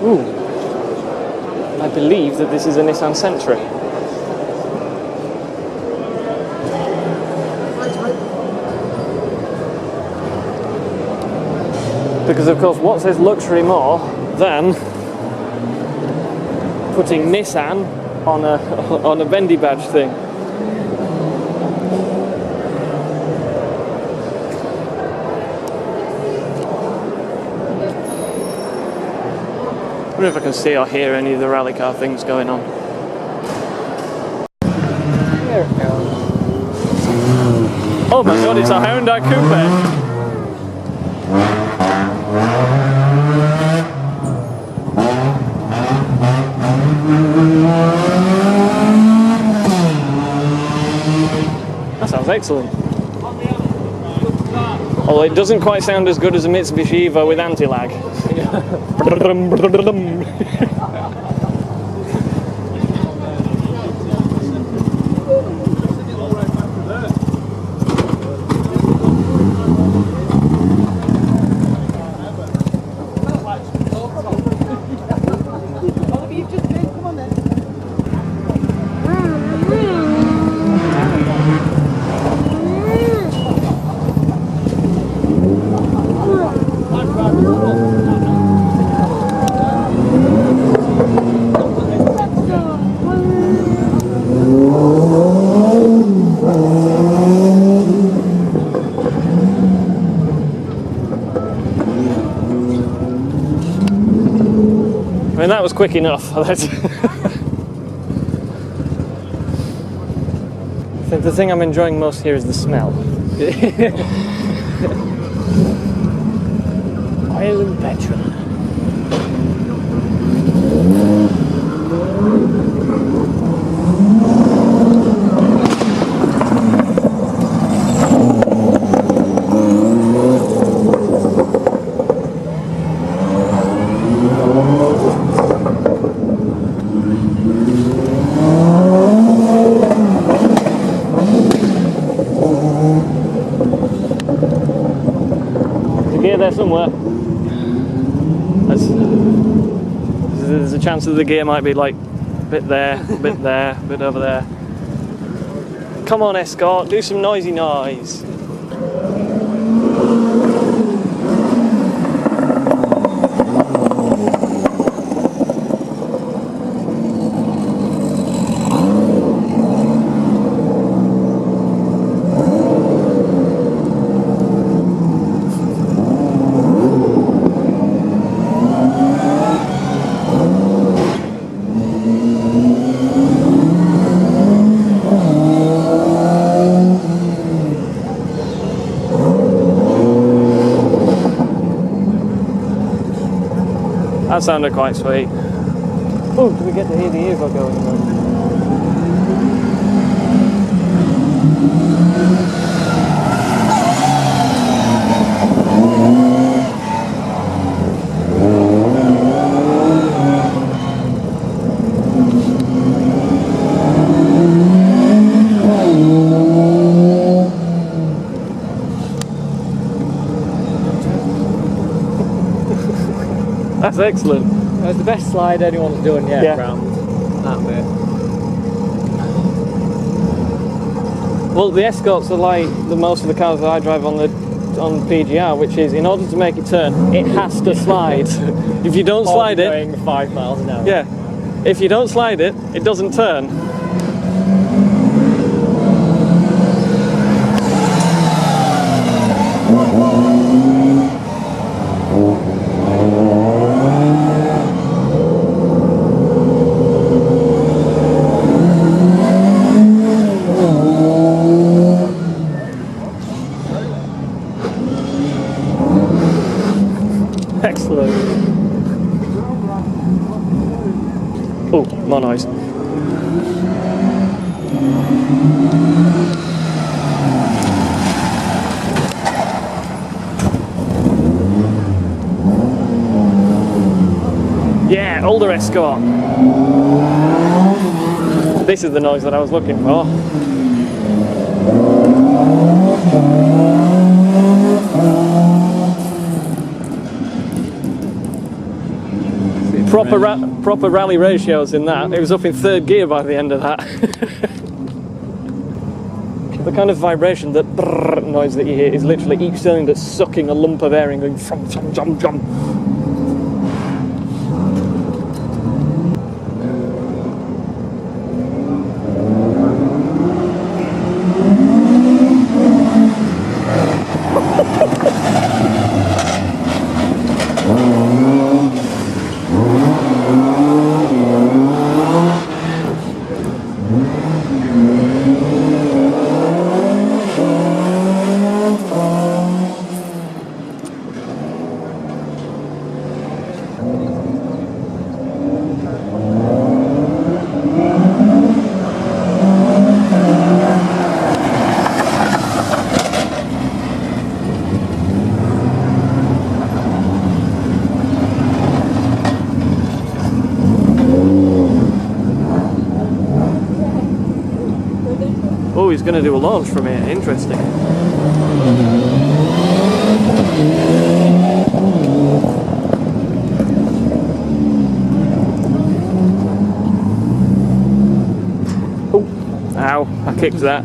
Ooh. I believe that this is a Nissan Sentra. Because of course, what says luxury more than putting Nissan on a bendy badge thing? I wonder if I can see or hear any of the rally car things going on. Here it goes. Oh my god, it's a Hyundai Coupe! That sounds excellent. Although it doesn't quite sound as good as a Mitsubishi Evo with anti-lag. I mean, that was quick enough. I think the thing I'm enjoying most here is the smell. Oil and petrol. Gear there somewhere. There's a chance that the gear might be like a bit there, a bit there, a bit over there. Come on, Escort, do some noisy noise. That sounded quite sweet. Oh, do we get to hear the Evo going on? That's excellent. It was the best slide anyone's done yet around that bit. Well, the Escorts are like the most of the cars that I drive on the concept on PGR, which is in order to make it turn, it has to slide. If you don't slide it, going 5 miles an hour. yeah, if you don't slide it, it doesn't turn. Excellent. Oh, more noise. Yeah, older Escort. This is the noise that I was looking for. Proper rally ratios in that. It was up in 3rd gear by the end of that. The kind of vibration, that brrr noise that you hear, is literally each cylinder sucking a lump of air and going from jump jump. Oh, he's going to do a launch from here. Interesting. Oh, ow, I kicked that.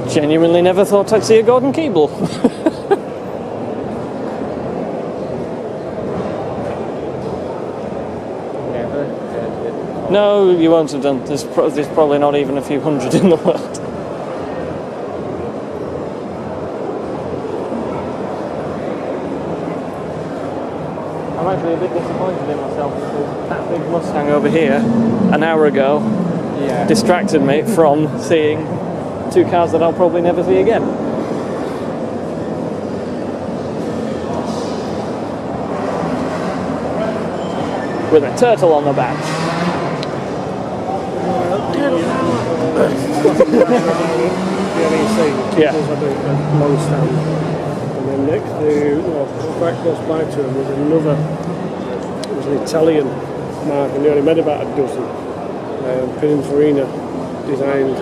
Genuinely never thought I'd see a Gordon Keeble. Never. No, you won't have done. There's probably not even a few hundred in the world. I'm actually a bit disappointed in myself because that big Mustang over here, an hour ago, distracted me from seeing 2 cars that I'll probably never see again. With a turtle on the back. Yeah. Long stand. And then next to, quite close by to him was another, it was an Italian mark, and they only made about a dozen. Pininfarina designed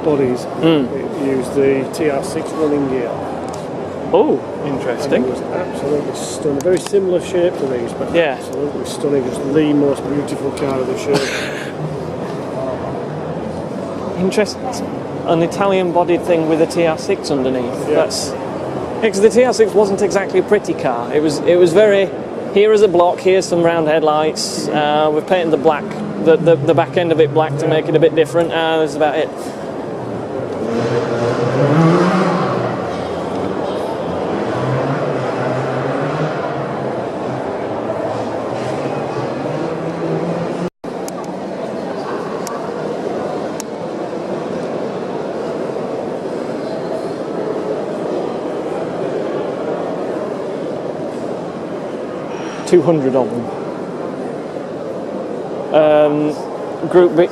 bodies. It used the TR6 running gear. Oh, interesting. And it was absolutely stunning. Very similar shape to these, but yeah, absolutely stunning. Just the most beautiful car of the show. Interesting. An Italian-bodied thing with a TR6 underneath. Yeah. That's because the TR6 wasn't exactly a pretty car. It was very. Here is a block. Here's some round headlights. We've painted the black, the back end of it black to make it a bit different. That's about it. $200 of them. Group B.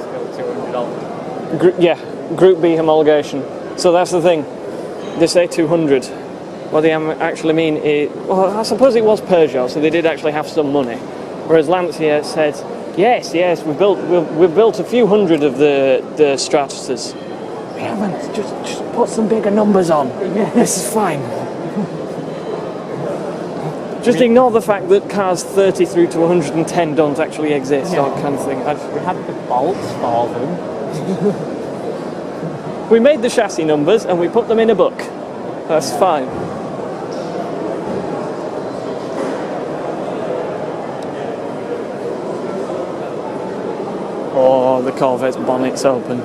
Group B homologation. So that's the thing. They say 200. what they actually mean is, well, I suppose it was Peugeot, so they did actually have some money. Whereas Lancia said, yes, we've built a few hundred of the Stratoses. We haven't. Just put some bigger numbers on. This is fine. Just ignore the fact that cars 30 through to 110 don't actually exist, that kind of thing. We had the bolts for them. We made the chassis numbers and we put them in a book. That's fine. Oh, the Corvette's bonnet's open.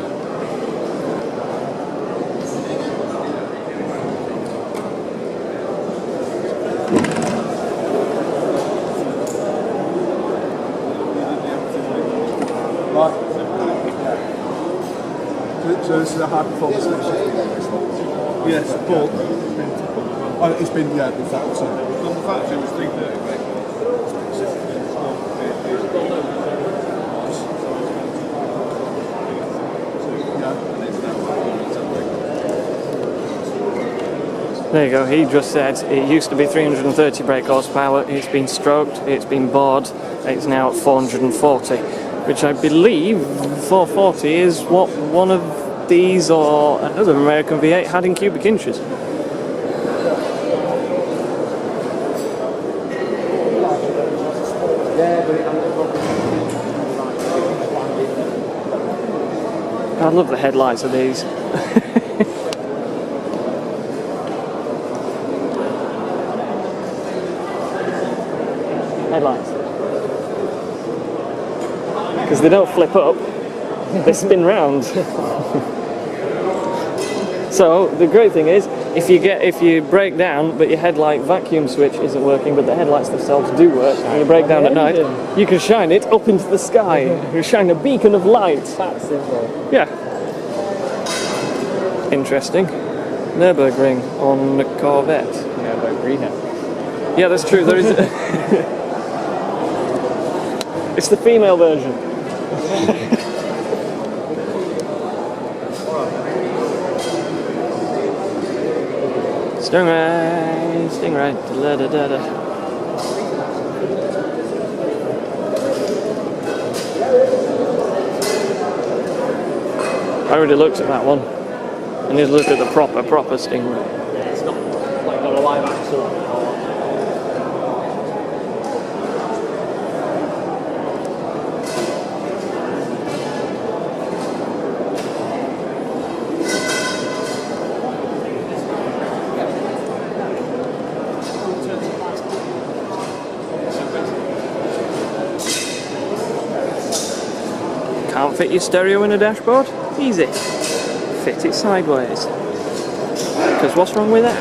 So this is a high performance station? Yes, but it's been, yeah, in fact, so. The factory was 330 brake There you go, he just said it used to be 330 brake horsepower, it's been stroked, it's been bored, it's now at 440, which I believe 440 is what one of these or another American V8 had in cubic inches. I love the headlights of these. Headlights. Because they don't flip up, they spin round. So the great thing is, if you break down but your headlight vacuum switch isn't working, but the headlights themselves do work, and you break down at night, you can shine it up into the sky. You shine a beacon of light. That's simple. Yeah. Interesting. Nürburgring on the Corvette. Nürburgring. Yeah, that's true. There is. It's the female version. Stingray, da da da da. I already looked at that one. I need to look at the proper Stingray. It's not like got a live axle on it. Can't fit your stereo in a dashboard? Easy. Fit it sideways. Because what's wrong with that?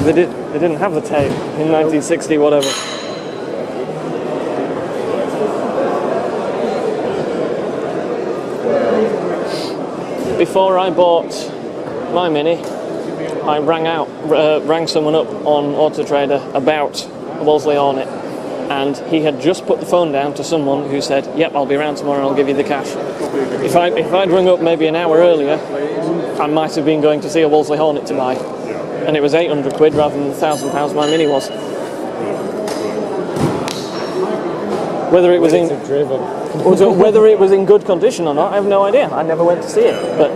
They didn't have the tape in 1960 whatever. Before I bought my Mini, I rang someone up on Auto Trader about a Wolseley Hornet, and he had just put the phone down to someone who said, "Yep, I'll be around tomorrow and I'll give you the cash." If I'd rung up maybe an hour earlier, I might have been going to see a Wolseley Hornet to buy, and it was 800 quid rather than the £1,000 my Mini was. Whether it was in good condition or not, I have no idea. I never went to see it, but.